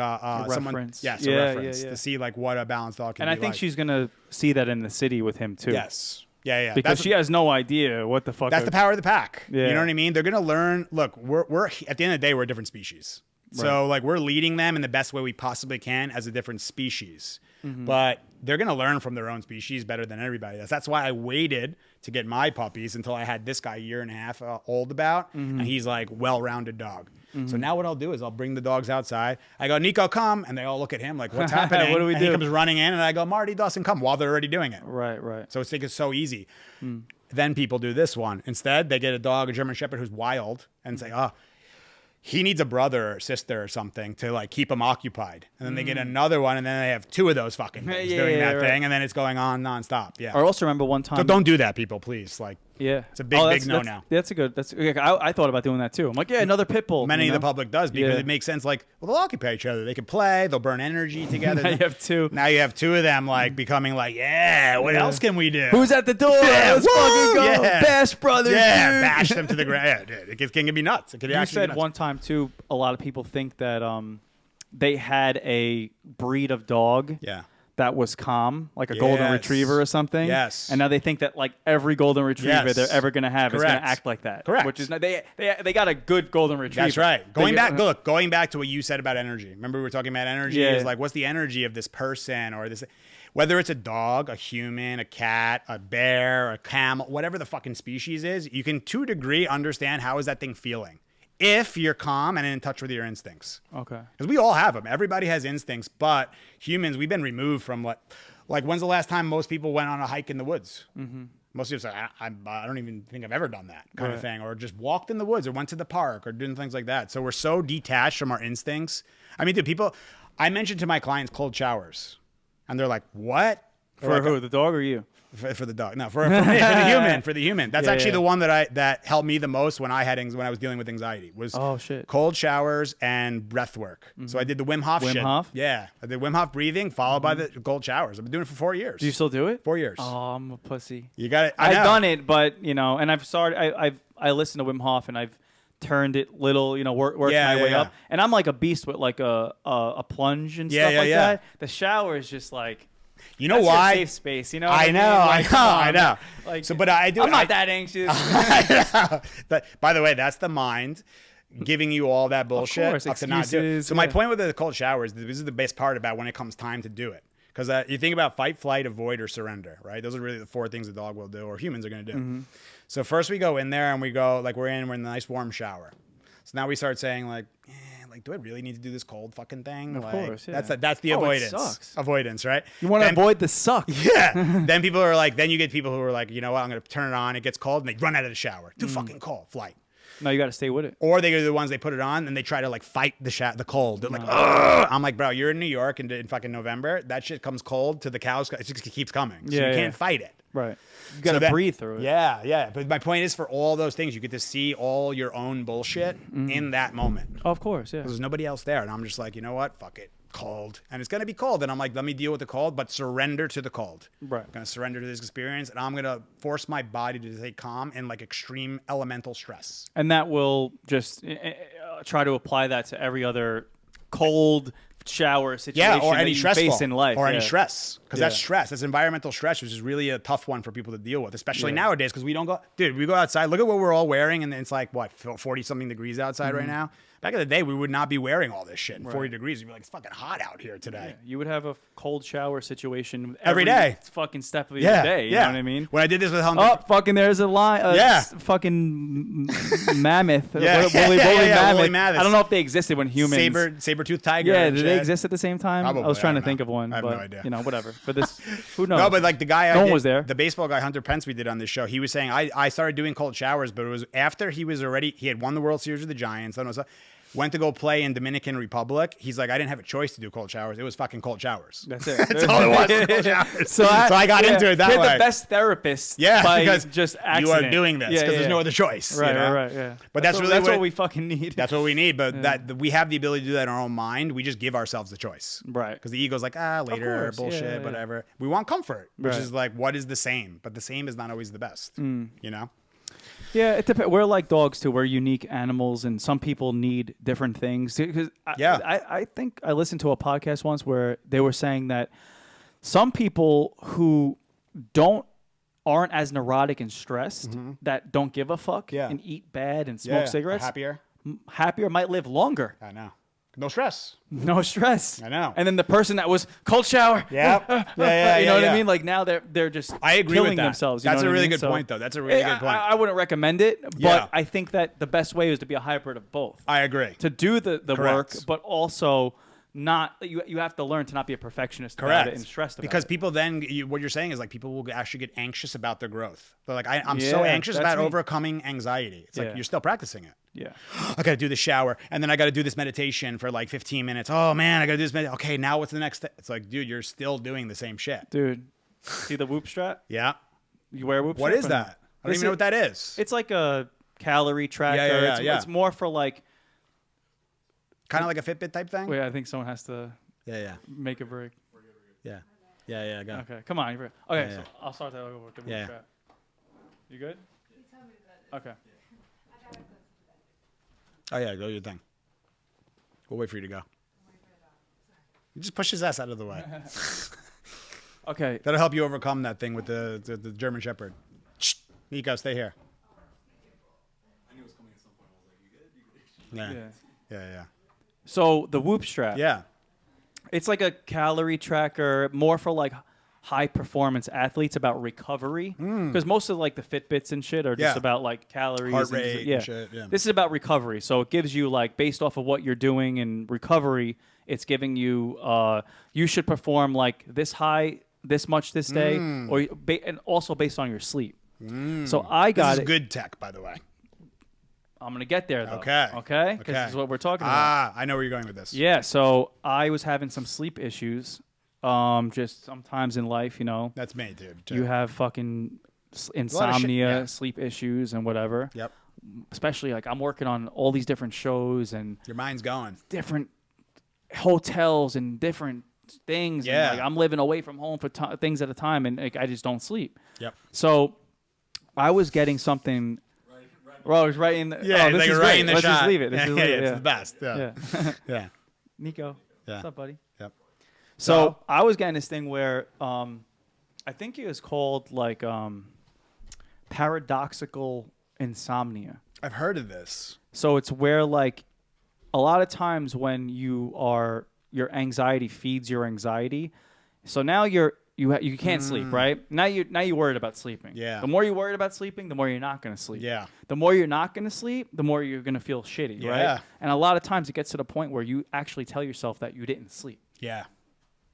someone, reference. Yes, a reference to see like what a balanced dog can be. And I think she's going to see that in the city with him too. Yes. Yeah. Because she has no idea what the fuck. That's the power of the pack. Yeah. You know what I mean? They're going to learn. Look, we're at the end of the day, we're a different species. So like we're leading them in the best way we possibly can as a different species. But they're going to learn from their own species better than everybody does. That's why I waited to get my puppies until I had this guy a year and a half old about. And he's like well-rounded dog. So now what I'll do is I'll bring the dogs outside. I go, Nico, come. And they all look at him like, what's happening? What do we and do? He comes running in and I go, Marty, Dawson, come, while they're already doing it. Right. So it's so easy. Then people do this one. Instead, they get a dog, a German Shepherd who's wild and say, he needs a brother or sister or something to like keep him occupied. And then they get another one and then they have two of those fucking things doing that thing. And then it's going on nonstop. Yeah. I also remember one time. So don't do that, people, please. Like, it's a big no now. That's a good. I thought about doing that too. I'm like, another pit bull. Many of the public does because it makes sense. Like, well, they'll occupy each other. They can play. They'll burn energy together. Now you have two. Now you have two of them like becoming like, what else can we do? Who's at the door? Let's fucking go. Bash brothers. Yeah, dude. bash them to the ground. Yeah, dude, it can be nuts. It could You actually said be nuts. one time too. A lot of people think that they had a breed of dog. Yeah. That was calm, like a golden retriever or something. Yes. And now they think that like every golden retriever they're ever going to have is going to act like that. Correct. Which is not, they got a good golden retriever. That's right. Going back to what you said about energy. Remember we were talking about energy? Yeah. Is like, what's the energy of this person or this, whether it's a dog, a human, a cat, a bear, a camel, whatever the fucking species is, you can to a degree understand how is that thing feeling. if you're calm and in touch with your instincts. Okay. Because we all have them. Everybody has instincts, but humans, we've been removed from what, like, when's the last time most people went on a hike in the woods? Mm-hmm. Most people say, I don't even think I've ever done that kind of thing, or just walked in the woods or went to the park or doing things like that. So we're so detached from our instincts. I mean, dude, I mentioned to my clients cold showers, and they're like, what? For who, the dog or you? For the dog. No, for me, for the human. That's actually the one that helped me the most when I was dealing with anxiety was cold showers and breath work. Mm-hmm. So I did the Wim Hof shit. Wim Hof? Yeah. I did Wim Hof breathing followed by the cold showers. I've been doing it for 4 years. Do you still do it? 4 years. Oh, I'm a pussy. You got it. I've done it, but and I've started. I listened to Wim Hof and I've turned it little, worked my way up. And I'm like a beast with like a plunge and stuff like that. The shower is just like. You know why? Safe space. I know. Like, so, but I do. I'm not that anxious. But by the way, that's the mind giving you all that bullshit. Of course, excuses, to not do it. So my point with the cold shower is this is the best part about when it comes time to do it. Because you think about fight, flight, avoid, or surrender, right? Those are really the 4 things a dog will do or humans are going to do. Mm-hmm. So first we go in there and we go like we're in a nice warm shower. So now we start saying like do I really need to do this cold fucking thing? Of course, yeah. That's the avoidance. It sucks. Avoidance, right? You want to avoid the suck. Yeah. Then people are like, then you get people who are like, you know what? I'm going to turn it on. It gets cold, and they run out of the shower. Too fucking cold. Flight. No, you got to stay with it. Or they are the ones they put it on and they try to like fight the cold. They're like, ugh. I'm like, bro, you're in New York in fucking November. That shit comes cold to the cows. It just keeps coming. So you can't fight it. Right. You got to breathe through it. Yeah. But my point is for all those things, you get to see all your own bullshit in that moment. Of course, yeah. There's nobody else there. And I'm just like, you know what? Fuck it. Cold. And it's going to be cold. And I'm like, let me deal with the cold, but surrender to the cold. Right. I'm going to surrender to this experience. And I'm going to force my body to stay calm in like extreme elemental stress. And that will just try to apply that to every other cold shower situation or any stress face in life. Or any stress. Because that's stress. That's environmental stress, which is really a tough one for people to deal with, especially nowadays because we don't go... Dude, we go outside. Look at what we're all wearing, and it's like, what, 40-something degrees outside right now? Back in the day, we would not be wearing all this shit in 40 degrees. You'd be like, it's fucking hot out here today. Yeah. You would have a cold shower situation every day. Fucking step of your day. You know what I mean? When I did this with fucking there's a line. Fucking mammoth. Woolly mammoth. I don't know if they existed when humans. Saber-toothed tiger. Yeah, did they exist at the same time? Probably. I was trying to think of one. I have no idea. Whatever. But this, who knows? No, but like the guy, no one was there. The baseball guy, Hunter Pence, we did on this show. He was saying, I started doing cold showers, but it was after he had won the World Series with the Giants. Went to go play in Dominican Republic. He's like, I didn't have a choice to do cold showers. It was fucking cold showers. That's it. That's all it was. Cold showers. So I got into it that way. You're the best therapist. Yeah, because just accident. You are doing this because there's no other choice. Right, right. Yeah. But that's what we fucking need. That's what we need. But that we have the ability to do that in our own mind. We just give ourselves the choice. Right. Because the ego's like, later, bullshit, whatever. We want comfort, which is like, what is the same? But the same is not always the best. You know. Yeah, it depends. We're like dogs too. We're unique animals, and some people need different things. I think I listened to a podcast once where they were saying that some people who aren't as neurotic and stressed, that don't give a fuck and eat bad and smoke cigarettes, happier might live longer. I know. No stress. No stress. I know. And then the person that was cold shower. Yeah. You know what I mean? Like now they're just killing themselves. That's a really good point, though. That's a really good point. I wouldn't recommend it, but I think that the best way is to be a hybrid of both. I agree. To do the work, but also not you have to learn to not be a perfectionist about it and stressed about it. Because people then what you're saying is like people will actually get anxious about their growth. They're like I'm so anxious about overcoming anxiety. It's like you're still practicing it. Yeah. I got to do the shower and then I got to do this meditation for like 15 minutes. Oh man, I got to do this meditation. Okay, now what's the next step? It's like, dude, you're still doing the same shit. Dude, see the Whoop strap? Yeah. You wear a Whoop strap? What is that? I don't even know what that is. It's like a calorie tracker. It's more for like kind of like a Fitbit type thing? Wait, I think someone has to make a break. Yeah. Yeah, go. Okay, come on. Okay, so I'll start that over with the Whoop strap. You good? Okay. Oh, yeah, go your thing. We'll wait for you to go. You just push his ass out of the way. Okay. That'll help you overcome that thing with the German Shepherd. Shh. Nico, stay here. I knew it was coming at some point. I was like, you good? Yeah. So the Whoop strap. Yeah. It's like a calorie tracker, more for like high performance athletes about recovery, because most of like the Fitbits and shit are just about like calories, heart rate, and and shit. Yeah. This is about recovery, so it gives you like based off of what you're doing in recovery, it's giving you you should perform like this high, this much this day, or and also based on your sleep. So I got this is good tech, by the way. I'm gonna get there though. Okay. Because this is what we're talking about. I know where you're going with this. Yeah, so I was having some sleep issues. Just sometimes in life, you know. That's me, dude. Too. You have fucking insomnia, shit, sleep issues, and whatever. Yep. Especially like I'm working on all these different shows and Your mind's going. different hotels and different things. Yeah. And, like, I'm living away from home for things at a time, and like, I just don't sleep. Yep. So I was getting something. Bro, it's right in the. Yeah, oh, this like is right great. in the Let's shot. just leave it. Let's just leave it. It's Yeah. the best. Yeah. Yeah. Yeah. Nico. Yeah. What's up, buddy? Yep. So I was getting this thing where I think it was called like paradoxical insomnia. I've heard of this. So it's where like a lot of times when your anxiety feeds your anxiety. So now you can't sleep, right? Now you're worried about sleeping. Yeah. The more you're worried about sleeping, the more you're not going to sleep. Yeah. The more you're not going to sleep, the more you're going to feel shitty, Yeah. right? And a lot of times it gets to the point where you actually tell yourself that you didn't sleep. Yeah.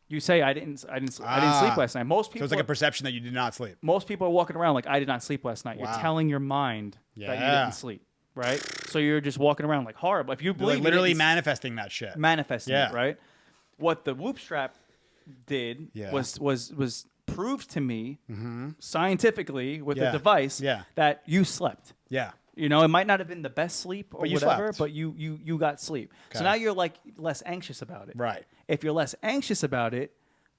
You say I didn't sleep last night. Most people So it's like a perception that you did not sleep. most people are walking around like I did not sleep last night. Wow. You're telling your mind that you Yeah. didn't sleep, right? So you're just walking around like horrible. If you You're believe like literally you didn't manifesting that shit. manifesting Yeah. it, right? What the Whoop strap did Yeah. was proved to me scientifically with Yeah. the device Yeah. that you slept. Yeah. You know, it might not have been the best sleep or But you whatever, slept. but you got sleep. So Okay. now you're like less anxious about it. Right. If you're less anxious about it,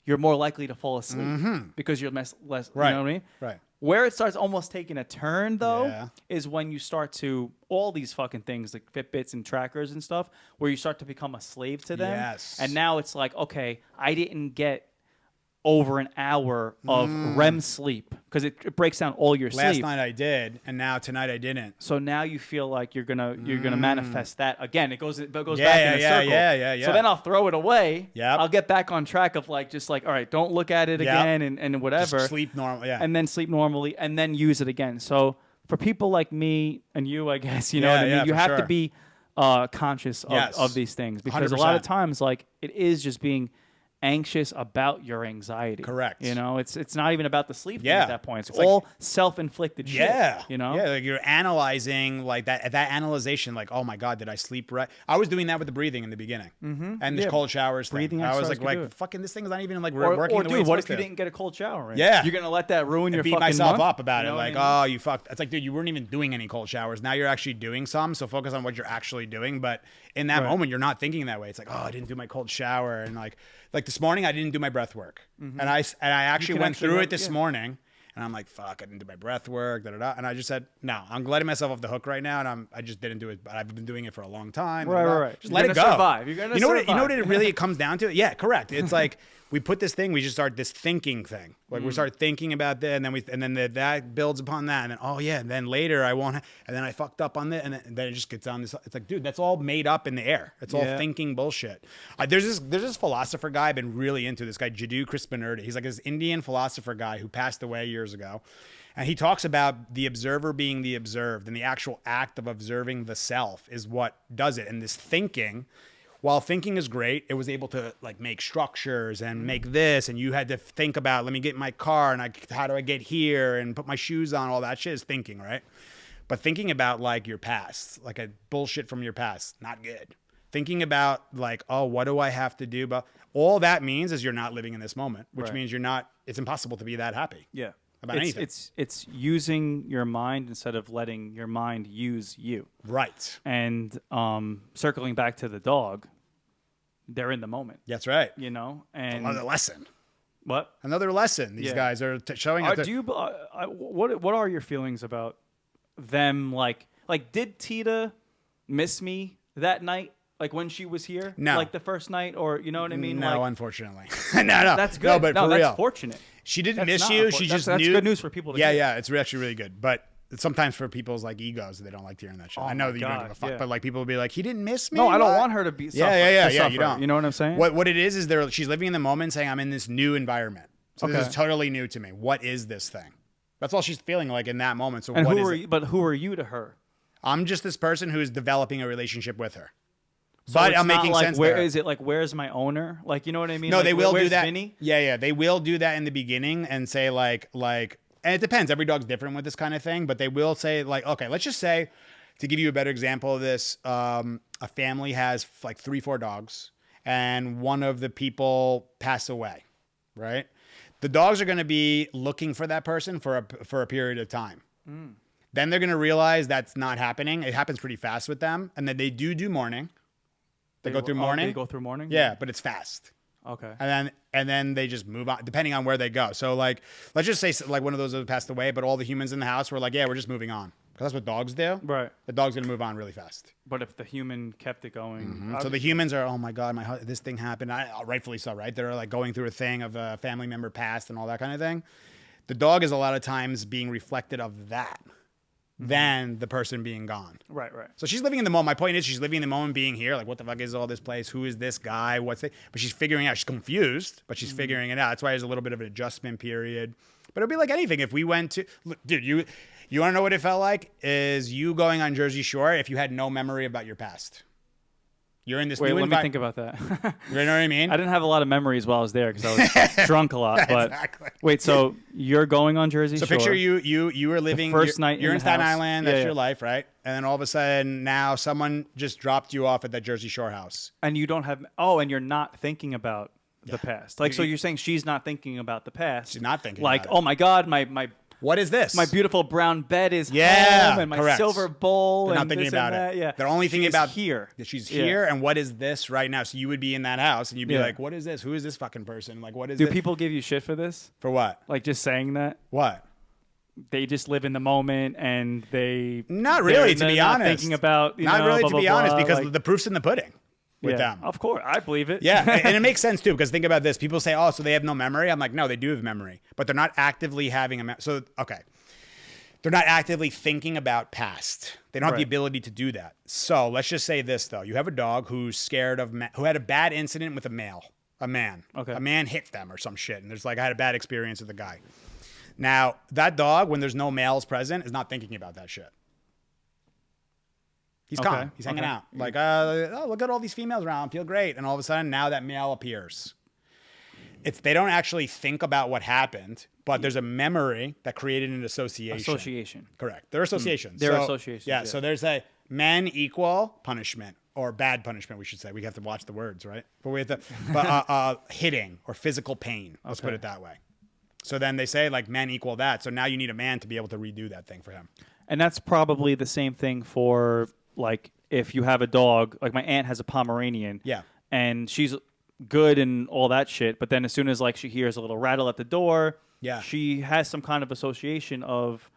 you're more likely to fall asleep because you're less Right. you know what I mean? Right. Where it starts almost taking a turn, though, Yeah. is when you start to all these fucking things like Fitbits and trackers and stuff, where you start to become a slave to them. Yes. And now it's like, okay, I didn't get over an hour of REM sleep because it breaks down all your Last sleep. night I did, and now tonight I didn't. So now you feel like you're gonna manifest that again. It goes Yeah, back in a yeah, circle. yeah. So then I'll throw it away. Yep. I'll get back on track of like just like all right, don't look at it Yep. again and whatever. Just sleep normal. Yeah. And then sleep normally and then use it again. So for people like me and you, I guess you know Yeah, what I mean. yeah, You for have sure. to be conscious Yes. of these things because a lot of 100%. times like it is just being anxious about your anxiety. Correct. You know, it's not even about the sleep thing Yeah. at that point. It's It's like- all self-inflicted shit. Yeah. You know? Yeah, like you're analyzing like that analyzation, like, oh my God, did I sleep right? I was doing that with the breathing in the beginning. Mm-hmm. And the Yeah. cold showers Breathing thing. I was exercise like, could do it. fucking this thing is not even like Or working the way dude, it's what if supposed you to. didn't get a cold shower in? Yeah. You're gonna let that ruin your beat fucking myself month? up about You it. know Like, what I mean? oh, you fucked. It's like, dude, you weren't even doing any cold showers. Now you're actually doing some. So focus on what you're actually doing. But in that Right. moment, you're not thinking that way. It's like, oh, I didn't do my cold shower. And like this morning, I didn't do my breath work. And I actually can went actually through help- it this yeah. morning. And I'm like, fuck, I didn't do my breath work, da da da. And I just said, no, I'm letting myself off the hook right now. And I just didn't do it. But I've been doing it for a long time. Right, da, da, da. right. Just You're let it gonna go. survive. You're gonna you know what survive. it really comes down to? Yeah, correct. It's like we put this thing, we just start this thinking thing. Like we start thinking about that, and then that builds upon that, and then oh yeah, and then later I won't, and then I fucked up on this, and then it just gets on this. It's like, dude, that's all made up in the air. It's all Yeah. thinking bullshit. There's this philosopher guy I've been really into. This guy Jiddu Krishnamurti. He's like this Indian philosopher guy who passed away years ago. And he talks about the observer being the observed, and the actual act of observing the self is what does it. And this thinking, while thinking is great, it was able to like make structures and make this, and you had to think about, let me get in my car and how do I get here and put my shoes on, all that shit is thinking, right? But thinking about like your past, like a bullshit from your past, not good. Thinking about like, oh, what do I have to do? But all that means is you're not living in this moment, which Right. means it's impossible to be that happy. Yeah. About anything. It's using your mind instead of letting your mind use you. Right. And circling back to the dog, they're in the moment, That's right. you know. And Another lesson. what? Another lesson. These Yeah. guys are showing us. Do you? What are your feelings about them? Like, did Tita miss me that night? Like when she was here? No. Like the first night, or you know what I mean? No, like, unfortunately. no. that's good. No, but for that's real. fortunate. She didn't That's miss not you. unfor- She that's- just that's knew. good news for people to Yeah, hear. yeah. It's actually really good. But sometimes for people's like egos, they don't like hearing that shit. Oh I know my that you don't God, give a fuck, yeah. but like people will be like, he didn't miss me. No, I don't What? want her to be. Yeah. You suffer. don't. You know what I'm saying? What it is she's living in the moment, saying I'm in this new environment. So this is totally new to me. What is this thing? That's all she's feeling like in that moment. So And what who is are it? you, but who are you to her? I'm just this person who's developing a relationship with her. So But it's I'm not making like, sense where there. is it like, where's my owner? Like, you know what I mean? No, like, they will where's do that. Vinny? Yeah, they will do that in the beginning and say like, and it depends. Every dog's different with this kind of thing, but they will say like, okay, let's just say, to give you a better example of this, a family has like 3-4 dogs, and one of the people pass away, right? The dogs are going to be looking for that person for a period of time. Then they're going to realize that's not happening. It happens pretty fast with them, and then they do mourning. They go through mourning. They go through mourning? Yeah, but it's fast. Okay. And then they just move on, depending on where they go. So like, let's just say like one of those that passed away, but all the humans in the house were like, yeah, we're just moving on. Because that's what dogs do. Right. The dog's going to move on really fast. But if the human kept it going. So the humans are, oh my God, this thing happened. Rightfully so, right? They're like going through a thing of a family member passed and all that kind of thing. The dog is a lot of times being reflected of that than the person being gone. Right. So she's living in the moment. My point is she's living in the moment being here. Like, what the fuck is all this place? Who is this guy? But she's figuring out. She's confused, but she's figuring it out. That's why there's a little bit of an adjustment period. But it'll be like anything. If we went to, look, dude, you want to know what it felt like? Is you going on Jersey Shore if you had no memory about your past. You're in this Wait, new let me environment. think about that. You know what I mean? I didn't have a lot of memories while I was there because I was drunk a lot. But Exactly. wait, so you're going on Jersey So Shore? picture you were living first you're, night you're in in the Staten house. Island. Yeah, That's yeah. your life, right? And then all of a sudden now someone just dropped you off at that Jersey Shore house. And you don't have. Oh, and you're not thinking about the past. Like, so you're saying she's not thinking about the past. She's not thinking like, about it. oh my God, my What is this? beautiful brown bed is Yeah, home, and my correct. silver bowl. They're not and thinking this about and it. that. Yeah, They're only thinking She's about here. that she's Yeah. here, and what is this right now? So you would be in that house, and you'd be Yeah. like, "What is this? Who is this fucking person? Like, what is Do this? people give you shit for this? For what? Like just saying that? What? They just live in the moment and they Not really, to they're be not honest. thinking about you Not know, really, blah, to be blah, honest, blah, because like, the proof's in the pudding with yeah, them. Of course, I believe it. Yeah, and it makes sense too, because think about this. People say, "Oh, so they have no memory." I'm like, no, they do have memory, but they're not actively having a memory. So, okay. They're not actively thinking about past. They don't have the Right. ability to do that. So let's just say this, though. You have a dog who's scared of, who had a bad incident with a man. Okay. A man hit them or some shit. And there's like, I had a bad experience with the guy. Now, that dog, when there's no males present, is not thinking about that shit. He's Okay. calm. He's hanging Okay. out. Like, oh, look at all these females around. Feel great. And all of a sudden, now that male appears. They don't actually think about what happened, but there's a memory that created an association. Association. Correct. They're associations. They're So, associations, Yeah, yeah. So there's a men equal punishment or bad punishment, we should say. We have to watch the words, right? But we have to, hitting or physical pain. Let's put Okay. it that way. So then they say like men equal that. So now you need a man to be able to redo that thing for him. And that's probably the same thing for like if you have a dog. Like my aunt has a Pomeranian. Yeah. And she's good and all that shit. But then as soon as like she hears a little rattle at the door, Yeah. she has some kind of association of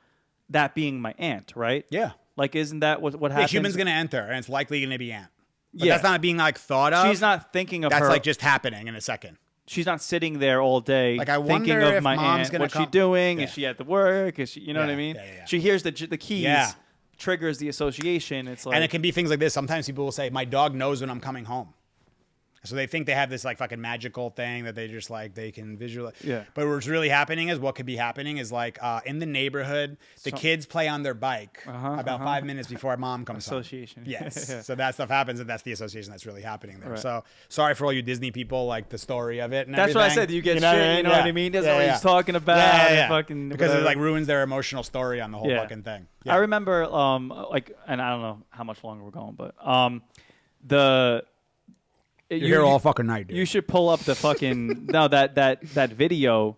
that being my aunt, right? Yeah. Like, isn't that what The happens? human's going to enter, and it's likely going to be Ant. But Yeah. that's not being like thought of. She's not thinking of That's her. like just happening in a second. She's not sitting there all day Like, I thinking wonder of if my mom's aunt. gonna What's she come- doing? Yeah. Is she at the work? Is she? You know what I Yeah, mean? yeah. She hears the keys. Yeah. Triggers the association. It's like And it can be things like this. Sometimes people will say, my dog knows when I'm coming home. So they think they have this like fucking magical thing that they just like, they can visualize. Yeah. But what's really happening is what could be happening is like in the neighborhood, the kids play on their bike about 5 minutes before mom comes home. Association. Yes. Yeah. So that stuff happens, and that's the association that's really happening there. Right. So sorry for all you Disney people, like the story of it. And That's what I everything. said. You get know shit. You know what I mean? That's what he's talking about. and fucking because it whatever. like ruins their emotional story on the whole Yeah. fucking thing. I remember, like, and I don't know how much longer we're going, but You're here all fucking night, dude. You should pull up the fucking that video.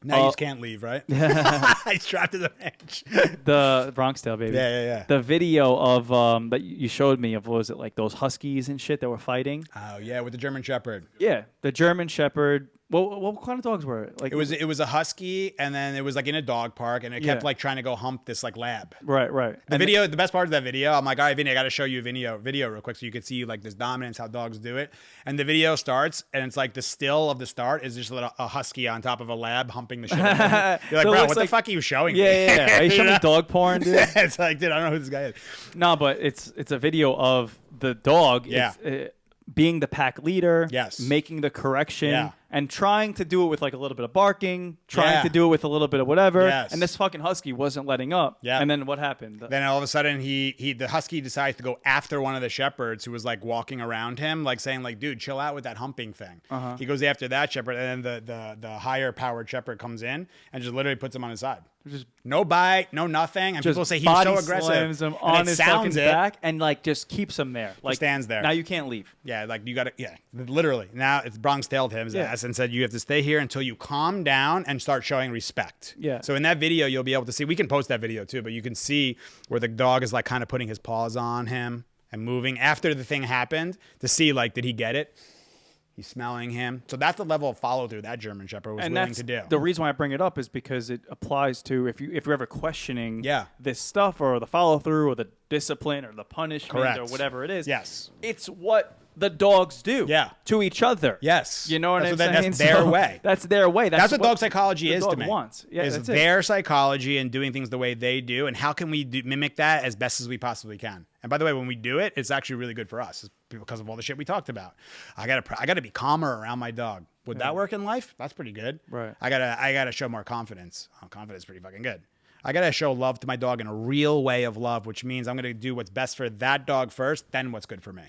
Now you just can't leave, right? He's trapped in the bench. The Bronx Tale, baby. Yeah. The video of that you showed me of, what was it, like those huskies and shit that were fighting? Oh yeah, with the German Shepherd. Yeah, the German Shepherd. What kind of dogs were it? Like It was a husky, and then it was like in a dog park, and it kept Yeah. like trying to go hump this like lab. right. The best part of that video, I'm like, all right, Vinny, I got to show you a video real quick so you can see like this dominance, how dogs do it. And the video starts, and it's like the still of the start is just a husky on top of a lab humping the shit. You're like, So it bro, looks what the like- fuck are you showing me? Yeah. Are you showing know? me dog porn, dude? It's like, dude, I don't know who this guy is. No, but it's a video of the dog. Yeah. It's, being the pack leader. Yes. Making the correction. Yeah. and trying to do it with like a little bit of barking, trying to do it with a little bit of whatever. Yes. And this fucking husky wasn't letting up. Yeah. And then what happened? Then all of a sudden, the husky decides to go after one of the shepherds who was like walking around him, like saying like, "Dude, chill out with that humping thing." He goes after that shepherd, and then the higher powered shepherd comes in and just literally puts him on his side. Just no bite, no nothing, and people say he was so aggressive. Slams him on his fucking back and like just keeps him there. Like stands there. Now you can't leave. Yeah, like you got to. Yeah, literally. Now it's Bronx tailed him his ass and said you have to stay here until you calm down and start showing respect. Yeah. So in that video, you'll be able to see. We can post that video too, but you can see where the dog is like kind of putting his paws on him and moving after the thing happened to see like did he get it. He's smelling him. So that's the level of follow-through that German Shepherd was willing to do. The reason why I bring it up is because it applies to if you're ever questioning this stuff or the follow-through or the discipline or the punishment or whatever it is. Yes. It's what the dogs do to each other. Yes. You know what I'm saying? That's their way. That's their way. That's what dog psychology is to me. Wants. Yeah, is their psychology and doing things the way they do. And how can we mimic that as best as we possibly can? And by the way, when we do it, it's actually really good for us because of all the shit we talked about. I gotta be calmer around my dog. Would that work in life? That's pretty good. Right. I gotta show more confidence. Confidence is pretty fucking good. I gotta show love to my dog in a real way of love, which means I'm gonna do what's best for that dog first, then what's good for me.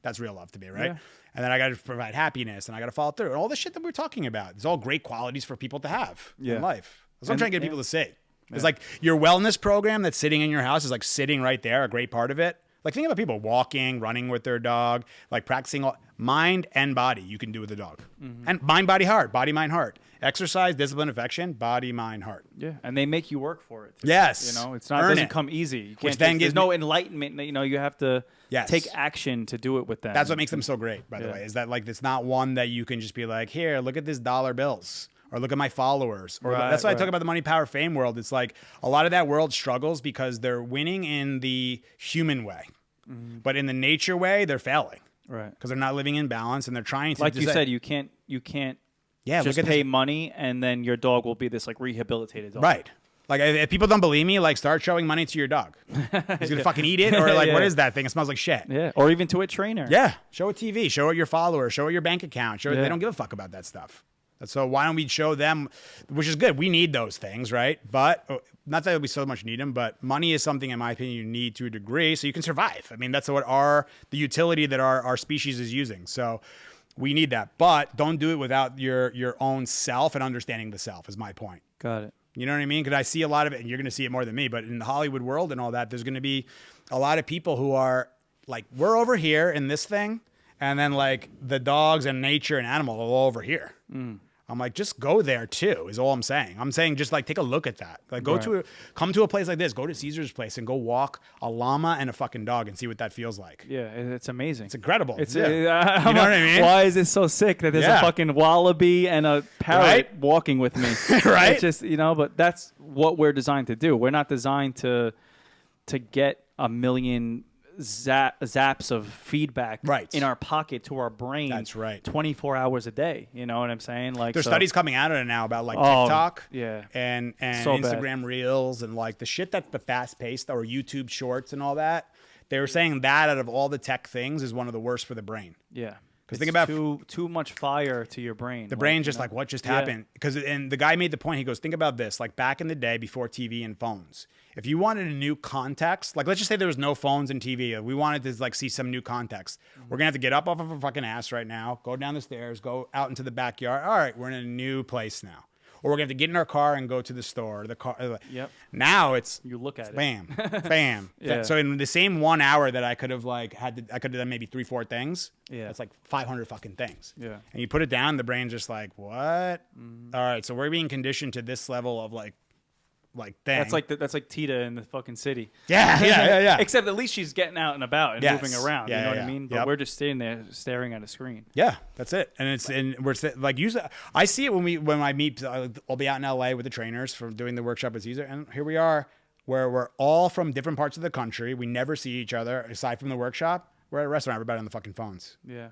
That's real love to me, right? Yeah. And then I gotta provide happiness, and I gotta follow through, and all the shit that we're talking about. It's all great qualities for people to have in life. That's what I'm trying to get people to see. It's like your wellness program that's sitting in your house is like sitting right there, a great part of it. Like think about people walking, running with their dog, like practicing mind and body you can do with the dog. And mind, body, heart, body, mind, heart. Exercise, discipline, affection, body, mind, heart. Yeah, and they make you work for it. Yes. You know, it's not it doesn't come easy. You can't there's no enlightenment, you know, you have to take action to do it with them. That's what makes them so great, by the way, is that like it's not one that you can just be like, "Here, look at this dollar bills." Or look at my followers. Or that's why I talk about the money, power, fame world. It's like a lot of that world struggles because they're winning in the human way. But in the nature way, they're failing. Right. Because they're not living in balance and they're trying to. Like you said, you can't just pay money and then your dog will be this like rehabilitated dog. Right. Like if people don't believe me, like start showing money to your dog. He's gonna fucking eat it, or like what is that thing? It smells like shit. Yeah. Or even to a trainer. Yeah. Show it TV. Show it your followers. Show it your bank account. Show it. They don't give a fuck about that stuff. So why don't we show them, which is good. We need those things, right? But not that we so much need them, but money is something, in my opinion, you need to a degree so you can survive. I mean, that's what the utility that our species is using. So we need that. But don't do it without your own self and understanding the self is my point. Got it. You know what I mean? Because I see a lot of it, and you're going to see it more than me, but in the Hollywood world and all that, there's going to be a lot of people who are like, we're over here in this thing, and then like the dogs and nature and animal are all over here. I'm like, just go there too, is all I'm saying. I'm saying just like take a look at that. Like come to a place like this, go to Caesar's place and go walk a llama and a fucking dog and see what that feels like. Yeah, it's amazing. It's incredible. It's you know what I mean? Why is it so sick that there's a fucking wallaby and a parrot walking with me? Right? It's just, but that's what we're designed to do. We're not designed to get a million zaps of feedback in our pocket to our brain. That's right. 24 hours a day. You know what I'm saying? Like there's studies coming out of it now about like TikTok and so Instagram Reels and like the shit that's the fast paced or YouTube Shorts and all that. They were saying that out of all the tech things is one of the worst for the brain. Yeah. Because think about too much fire to your brain. The brain's just like, what just happened? Because and the guy made the point. He goes, think about this. Like back in the day, before TV and phones, if you wanted a new context, like let's just say there was no phones and TV, we wanted to like see some new context. We're gonna have to get up off of our fucking ass right now, go down the stairs, go out into the backyard. All right, we're in a new place now. Or we're gonna have to get in our car and go to the store. The car. Yep. Now it's you look at bam, bam. Yeah. So in the same 1 hour that I could have I could have done maybe 3-4 things. Yeah. That's like 500 fucking things. Yeah. And you put it down, the brain's just like, what? All right, so we're being conditioned to this level of like thing. That's like Tita in the fucking city. Yeah. Except at least she's getting out and about and moving around. You know what I mean? But we're just sitting there staring at a screen. Yeah, that's it. And we're like usually I see it when I meet. I'll be out in LA with the trainers from doing the workshop at Caesar, and here we are, where we're all from different parts of the country. We never see each other aside from the workshop. We're at a restaurant. Everybody on the fucking phones. Yeah.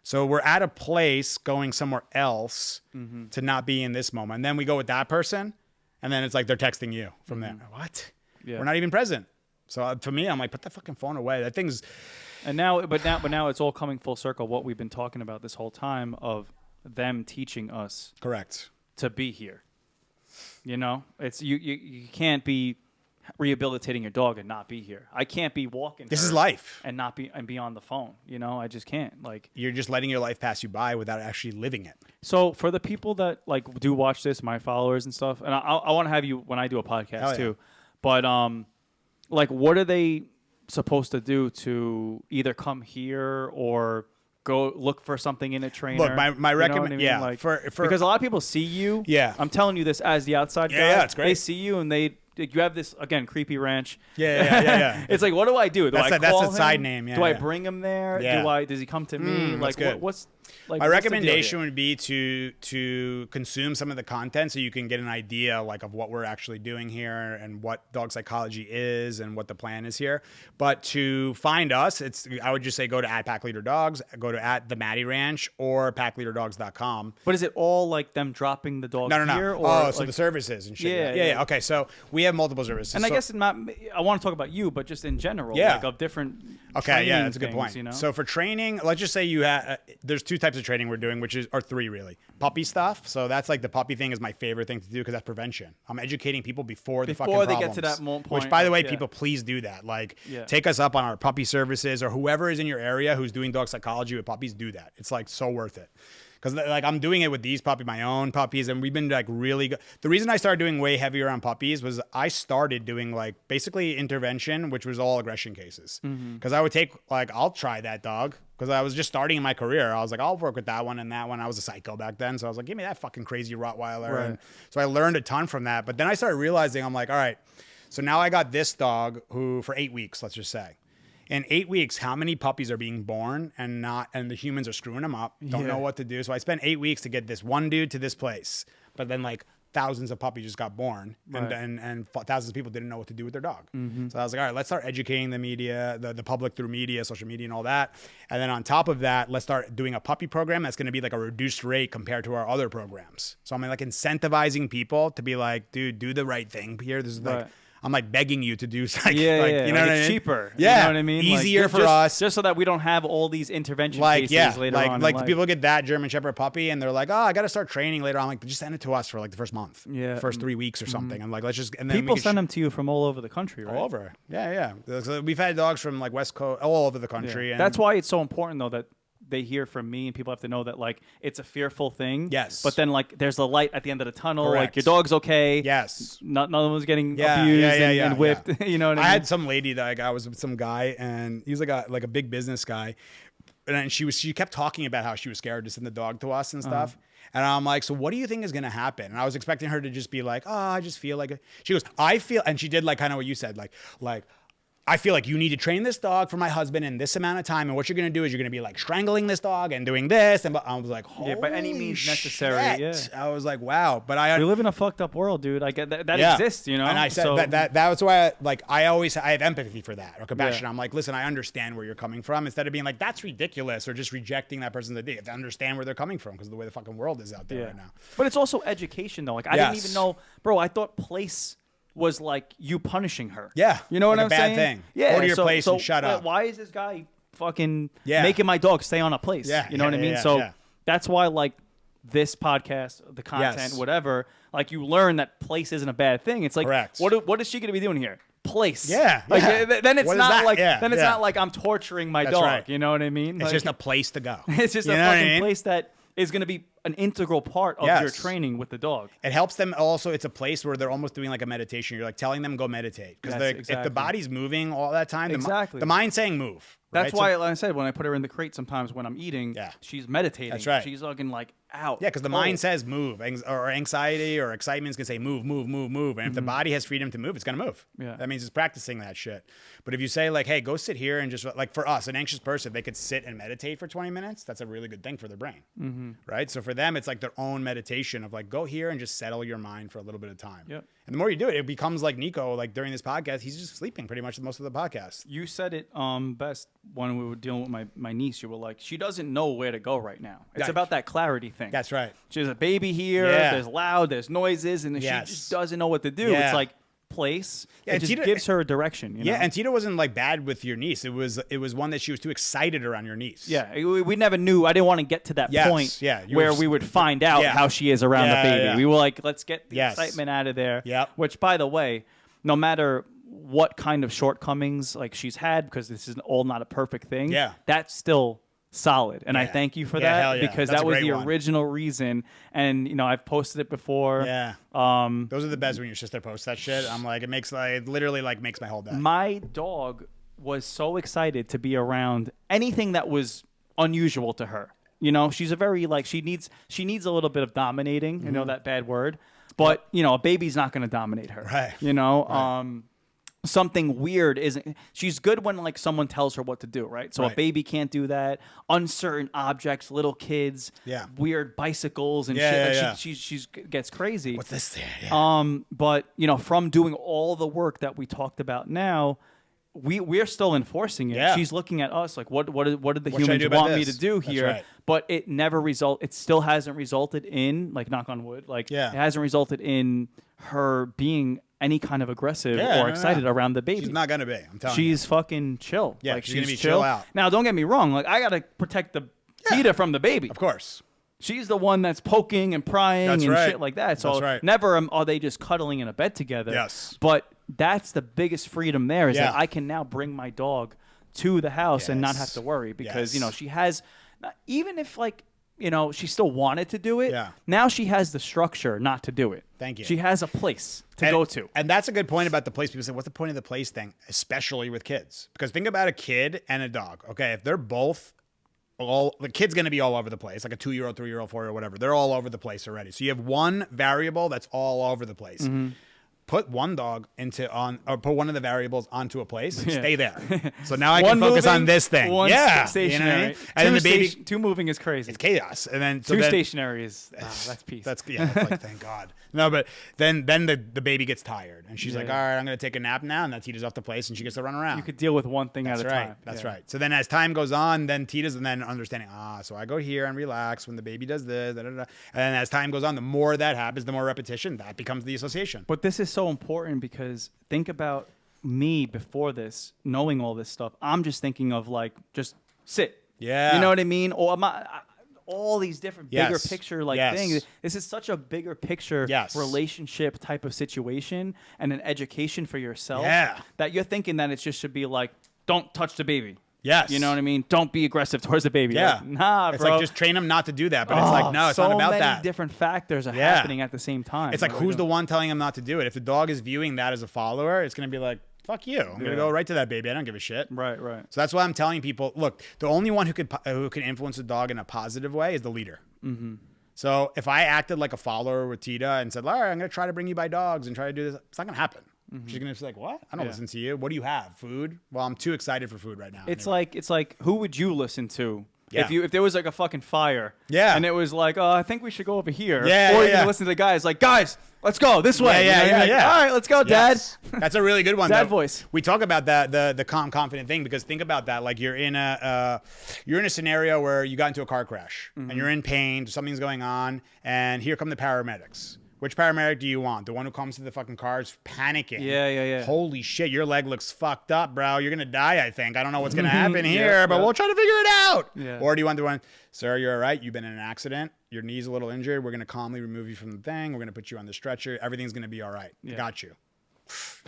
So we're at a place going somewhere else to not be in this moment. And then we go with that person. And then it's like they're texting you from there. What? Yeah. We're not even present. So for me, I'm like, put that fucking phone away. That thing's. And now, but now it's all coming full circle. What we've been talking about this whole time of them teaching us Correct. to be here. You know, it's you can't be rehabilitating your dog and not be here. I can't be walking. This is life. And not be on the phone. You know, I just can't. Like, you're just letting your life pass you by without actually living it. So for the people that like do watch this, my followers and stuff, and I want to have you when I do a podcast too. But like, what are they supposed to do to either come here or go look for something in a trainer? Look, my recommendation, I mean? Like, for because a lot of people see you. Yeah, I'm telling you this as the outside guy. Yeah, it's great. They see you and you have this again creepy ranch. Yeah. It's like, what do I do? That's the side name. Yeah. Do I bring him there? Yeah. Does he come to me? Like, what's like? My recommendation would be to consume some of the content so you can get an idea like of what we're actually doing here and what dog psychology is and what the plan is here. But to find us, I would just say go to @PackLeaderDogs, go to @TheMaddie or PackLeaderDogs.com. But is it all like them dropping the dog here? Or so the services and shit. Yeah. Okay, so we have multiple services. And I guess I want to talk about you, but just in general, like of different. Okay, yeah, that's a good point. You know? So for training, let's just say you have there's two types of training we're doing, or three really. Puppy stuff. So that's like the puppy thing is my favorite thing to do because that's prevention. I'm educating people before the fucking problems. Before they get to that point. Which, by the way, people please do that. Like, take us up on our puppy services, or whoever is in your area who's doing dog psychology with puppies. Do that. It's like so worth it. Because like I'm doing it with these puppies, my own puppies, and we've been like really good. The reason I started doing way heavier on puppies was I started doing like basically intervention, which was all aggression cases. Because I would take like, I'll try that dog. Because I was just starting in my career. I was like, I'll work with that one and that one. I was a psycho back then. So I was like, give me that fucking crazy Rottweiler. Right. And so I learned a ton from that. But then I started realizing, I'm like, all right, so now I got this dog who for 8 weeks, let's just say. In 8 weeks, how many puppies are being born and the humans are screwing them up, don't know what to do. So I spent 8 weeks to get this one dude to this place. But then like thousands of puppies just got born and thousands of people didn't know what to do with their dog. So I was like, all right, let's start educating the media, the public through media, social media and all that. And then on top of that, let's start doing a puppy program that's going to be like a reduced rate compared to our other programs. So I'm like incentivizing people to be like, dude, do the right thing here. This is like, I'm like begging you to do like, you know like what I mean? Cheaper. Yeah. You know what I mean? Easier like, for us. Just so that we don't have all these intervention like, cases later on. Like people get that German Shepherd puppy and they're like, oh, I got to start training later on. I'm like, but just send it to us for like the first month. Yeah. First 3 weeks or something. I'm like, let's just, and then people send them to you from all over the country, right? All over. Yeah. So we've had dogs from like West Coast, all over the country. Yeah. And that's why it's so important though that they hear from me and people have to know that like it's a fearful thing. Yes. But then like there's a light at the end of the tunnel. Correct. Like your dog's okay. Yes. None of them's getting abused and whipped. Yeah. You know what I mean? I had some lady that I was with some guy and he was like a big business guy. And she kept talking about how she was scared to send the dog to us and stuff. And I'm like, so what do you think is going to happen? And I was expecting her to just be like, oh, I just feel like it. She goes, I feel, and she did like kind of what you said, like, I feel like you need to train this dog for my husband in this amount of time. And what you're going to do is you're going to be like strangling this dog and doing this. And I was like, holy by any means necessary. Shit. Yeah. I was like, wow. But we live in a fucked up world, dude. I get that exists, you know? And I said that was why I have empathy for that or compassion. I'm like, listen, I understand where you're coming from. Instead of being like, that's ridiculous or just rejecting that person's idea. I understand where they're coming from because of the way the fucking world is out there right now. But it's also education though. Like I didn't even know, bro, I thought place was like you punishing her. Yeah. You know what I'm saying? Bad thing. Yeah. Go to your place and shut up. Why is this guy fucking making my dog stay on a place? Yeah. You know what I mean? So that's why like this podcast, the content, whatever, like you learn that place isn't a bad thing. It's like, what is she going to be doing here? Place. Yeah. Like then it's not like it's not like I'm torturing my dog. Right. You know what I mean? It's just a place to go. It's just a fucking place that is going to be an integral part of your training with the dog. It helps them also. It's a place where they're almost doing like a meditation. You're like telling them go meditate because if the body's moving all that time, the mind's saying move. That's why, like I said, when I put her in the crate, sometimes when I'm eating, she's meditating. That's right. She's looking like out. Yeah, because the mind says move, or anxiety or excitement is gonna say move, move, move, move. And if the body has freedom to move, it's gonna move. Yeah, that means it's practicing that shit. But if you say like, hey, go sit here and just like for us, an anxious person, they could sit and meditate for 20 minutes. That's a really good thing for their brain, right? So for them, it's like their own meditation of like, go here and just settle your mind for a little bit of time. Yep. And the more you do it, it becomes like Nico. Like during this podcast, he's just sleeping pretty much most of the podcast. You said it best when we were dealing with my niece. You were like, she doesn't know where to go right now. It's about that clarity thing. That's right. She's a baby here. Yeah. There's loud. There's noises, and she just doesn't know what to do. Yeah. It's like place. Yeah, it just Tita, gives her a direction. You know? And Tita wasn't like bad with your niece. It was one that she was too excited around your niece. Yeah, we never knew. I didn't want to get to that point where we would find out how she is around the baby. Yeah. We were like, let's get the excitement out of there. Yep. Which, by the way, no matter what kind of shortcomings like she's had, because this is all not a perfect thing, that's still solid. And I thank you for that because That's that was the original reason. And, you know, I've posted it before. Yeah. Those are the best when your sister posts that shit. I'm like, it literally like makes my whole day. My dog was so excited to be around anything that was unusual to her. You know, she's a very like she needs a little bit of dominating, you know, that bad word. But, you know, a baby's not going to dominate her. Right. You know, something weird isn't. She's good when like someone tells her what to do, right? So a baby can't do that. Uncertain objects, little kids, weird bicycles and shit. Like she gets crazy. What's this there? But you know, from doing all the work that we talked about now, we're still enforcing it. Yeah. She's looking at us like, what did the humans want me to do here? Right. But it never it still hasn't resulted in, like, knock on wood, like it hasn't resulted in her being any kind of aggressive or excited around the baby. She's not gonna be. I'm telling you. She's fucking chill. Yeah, like, she's gonna be chill out. Now, don't get me wrong. Like, I gotta protect the Tita from the baby. Of course. She's the one that's poking and prying and shit like that. So never are they just cuddling in a bed together. Yes. But that's the biggest freedom there is that I can now bring my dog to the house and not have to worry because, you know, she has, even if like, you know, she still wanted to do it. Yeah. Now she has the structure not to do it. Thank you. She has a place to go to. And that's a good point about the place. People say, what's the point of the place thing? Especially with kids. Because think about a kid and a dog. Okay, if they're both the kid's going to be all over the place, like a 2-year-old, 3-year-old, 4-year-old, whatever. They're all over the place already. So you have one variable that's all over the place. Mm-hmm. Put one dog or put one of the variables onto a place. Stay there. So now I can focus on this thing. One stationary. You know what I mean? And then the baby, two moving is crazy. It's chaos. And then two stationary is that's peace. That's like thank God. No, but then the baby gets tired and she's like, all right, I'm going to take a nap now, and then Tita's off the place and she gets to run around. You could deal with one thing at a time. That's right. So then as time goes on, then Tita's and then understanding, so I go here and relax when the baby does this, and then as time goes on, the more that happens, the more repetition, that becomes the association. But this is so important because think about me before this, knowing all this stuff. I'm just thinking of like, just sit. Yeah. You know what I mean? Or all these different bigger picture things. This is such a bigger picture relationship type of situation and an education for yourself that you're thinking that it just should be like, don't touch the baby. Yes. You know what I mean? Don't be aggressive towards the baby. Yeah. Like, nah, it's bro. like just train them not to do that. But it's like, no, it's not about that. So many different factors are happening at the same time. It's like, who's the one telling him not to do it? If the dog is viewing that as a follower, it's going to be like, fuck you. I'm going to go right to that baby. I don't give a shit. Right. So that's why I'm telling people, look, the only one who can influence a dog in a positive way is the leader. Mm-hmm. So if I acted like a follower with Tita and said, all right, I'm going to try to bring you by dogs and try to do this, it's not going to happen. Mm-hmm. She's going to be like, what? I don't listen to you. What do you have? Food? Well, I'm too excited for food right now. It's like, who would you listen to? Yeah. If there was like a fucking fire, and it was like, I think we should go over here, or you can listen to the guys like, guys, let's go this way. Yeah. All right, let's go, Dad. That's a really good one. Dad voice. We talk about that the calm, confident thing because think about that. Like you're in a scenario where you got into a car crash and you're in pain, something's going on, and here come the paramedics. Which paramedic do you want? The one who comes to the fucking cars panicking. Yeah. Holy shit, your leg looks fucked up, bro. You're going to die, I think. I don't know what's going to happen here, but we'll try to figure it out. Yeah. Or do you want the one, sir, you're all right. You've been in an accident. Your knee's a little injured. We're going to calmly remove you from the thing. We're going to put you on the stretcher. Everything's going to be all right. Yeah. Got you.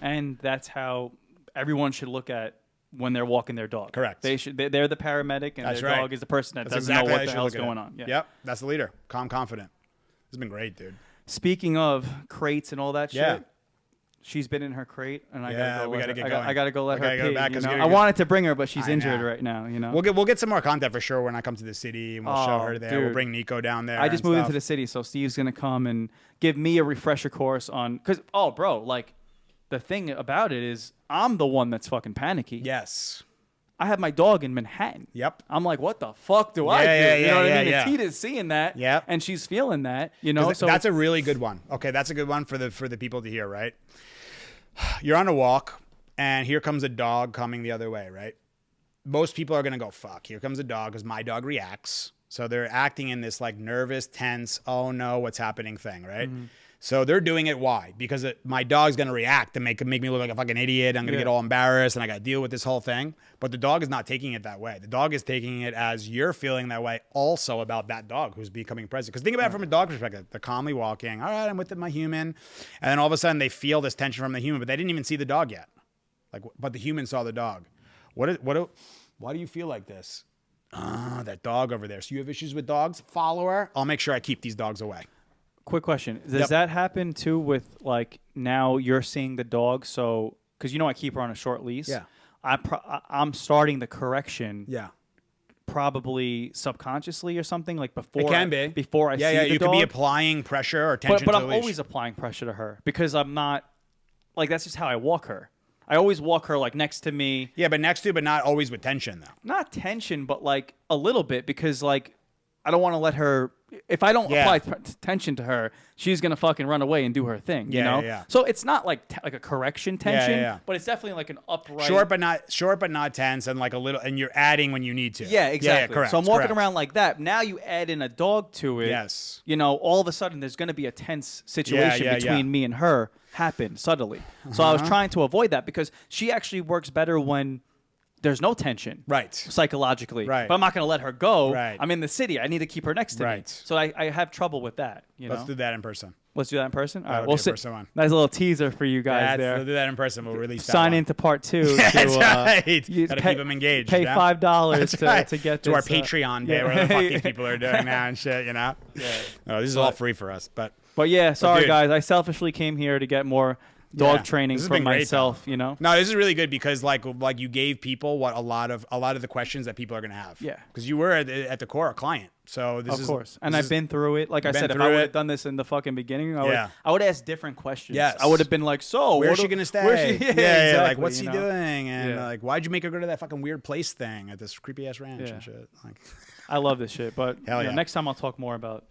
And that's how everyone should look at when they're walking their dog. Correct. They're the paramedic, and their dog is the person that doesn't know what the hell's going on. Yeah. Yep, that's the leader. Calm, confident. This has been great, dude. Speaking of crates and all that shit, she's been in her crate, and I gotta go let her pee. I wanted to bring her, but she's injured right now. You know, we'll get some more content for sure when I come to the city, and we'll show her there. Dude. We'll bring Nico down there. I just moved into the city, so Steve's gonna come and give me a refresher course on bro, like the thing about it is I'm the one that's fucking panicky. Yes. I have my dog in Manhattan. Yep. I'm like, what the fuck do I do? You know what I mean? And Tita's seeing that. Yep. And she's feeling that. You know, so that's a really good one. Okay, that's a good one for the people to hear, right? You're on a walk, and here comes a dog coming the other way, right? Most people are gonna go, fuck. Here comes a dog, because my dog reacts. So they're acting in this like nervous, tense, oh no, what's happening thing, right? Mm-hmm. So they're doing it. Why? Because my dog's going to react and make me look like a fucking idiot. I'm going to get all embarrassed and I got to deal with this whole thing. But the dog is not taking it that way. The dog is taking it as you're feeling that way also about that dog who's becoming present. Because think about it from a dog perspective. They're calmly walking. All right, I'm with my human. And then all of a sudden they feel this tension from the human, but they didn't even see the dog yet. But the human saw the dog. Why do you feel like this? That dog over there. So you have issues with dogs? Follow her. I'll make sure I keep these dogs away. Quick question. Does that happen too with like now you're seeing the dog? So, because I keep her on a short leash. Yeah. I'm starting the correction. Yeah. Probably subconsciously or something like before. It can be. Before I see the dog. You could be applying pressure or tension But to I'm the leash. always applying pressure to her because I'm not, like that's just how I walk her. I always walk her like next to me. Yeah, but next to, but not always with tension though. Not tension, but like a little bit because like I don't want to let her. If I don't apply tension to her, she's gonna fucking run away and do her thing. You know. Yeah. So it's not like a correction tension, Yeah. but it's definitely like an upright. Short but not tense, and like a little, and you're adding when you need to. Yeah, exactly. Yeah, correct. So I'm walking around like that. Now you add in a dog to it. Yes. All of a sudden there's gonna be a tense situation between me and her happen subtly. So I was trying to avoid that because she actually works better when there's no tension, right? Psychologically, right? But I'm not going to let her go. Right. I'm in the city. I need to keep her next to me. So I have trouble with that. Let's do that in person. Let's do that in person. All right, we'll sit. Nice little teaser for you guys there. We'll do that in person. We'll release that. Sign into part 2. That's right. Gotta keep them engaged. Pay $5 to get to our Patreon day where the fuck these people are doing now and shit. Yeah. No, this is all free for us, but yeah. Sorry, guys. I selfishly came here to get more dog training for myself, No, this is really good because like you gave people what a lot of the questions that people are going to have. Yeah. Because you were at the core a client. So this is... Of course. And I've been through it. Like I said, if I would have done this in the fucking beginning, I would ask different questions. Yes. I would have been like, so... Where's she going to stay? Exactly, like, what's he doing? And like, why'd you make her go to that fucking weird place thing at this creepy-ass ranch and shit? Like, I love this shit. But next time I'll talk more about...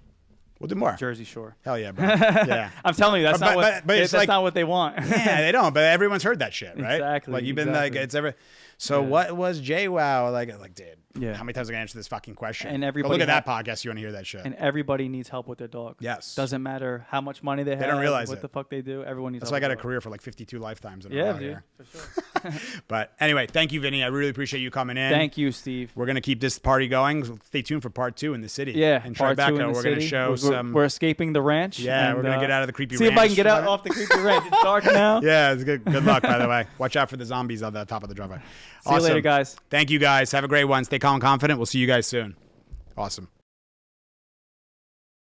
We'll do more. Jersey Shore. Hell yeah, bro. Yeah. I'm telling you, that's not what they want. Yeah, they don't. But everyone's heard that shit, right? Exactly. Like you've been like it's ever. So what was JWoww like? Like, dude. Yeah. How many times am I gonna answer this fucking question? And everybody look at that podcast. You want to hear that shit? And everybody needs help with their dog. Yes. Doesn't matter how much money they have. They don't realize what the fuck they do. Everyone needs. That's why I got a career for like 52 lifetimes in a row here. For sure. But anyway, thank you, Vinny. I really appreciate you coming in. Thank you, Steve. We're gonna keep this party going. Stay tuned for part 2 in the city. Yeah. In part 2 in the we're city. gonna show some. We're escaping the ranch. Yeah, and, we're gonna get out of the creepy see ranch. See if I can get out off the creepy ranch. It's dark now. Yeah, it's good. Good luck, by the way. Watch out for the zombies on the top of the driveway. See you later, guys. Thank you, guys. Have a great one. Stay calm and confident. We'll see you guys soon. Awesome.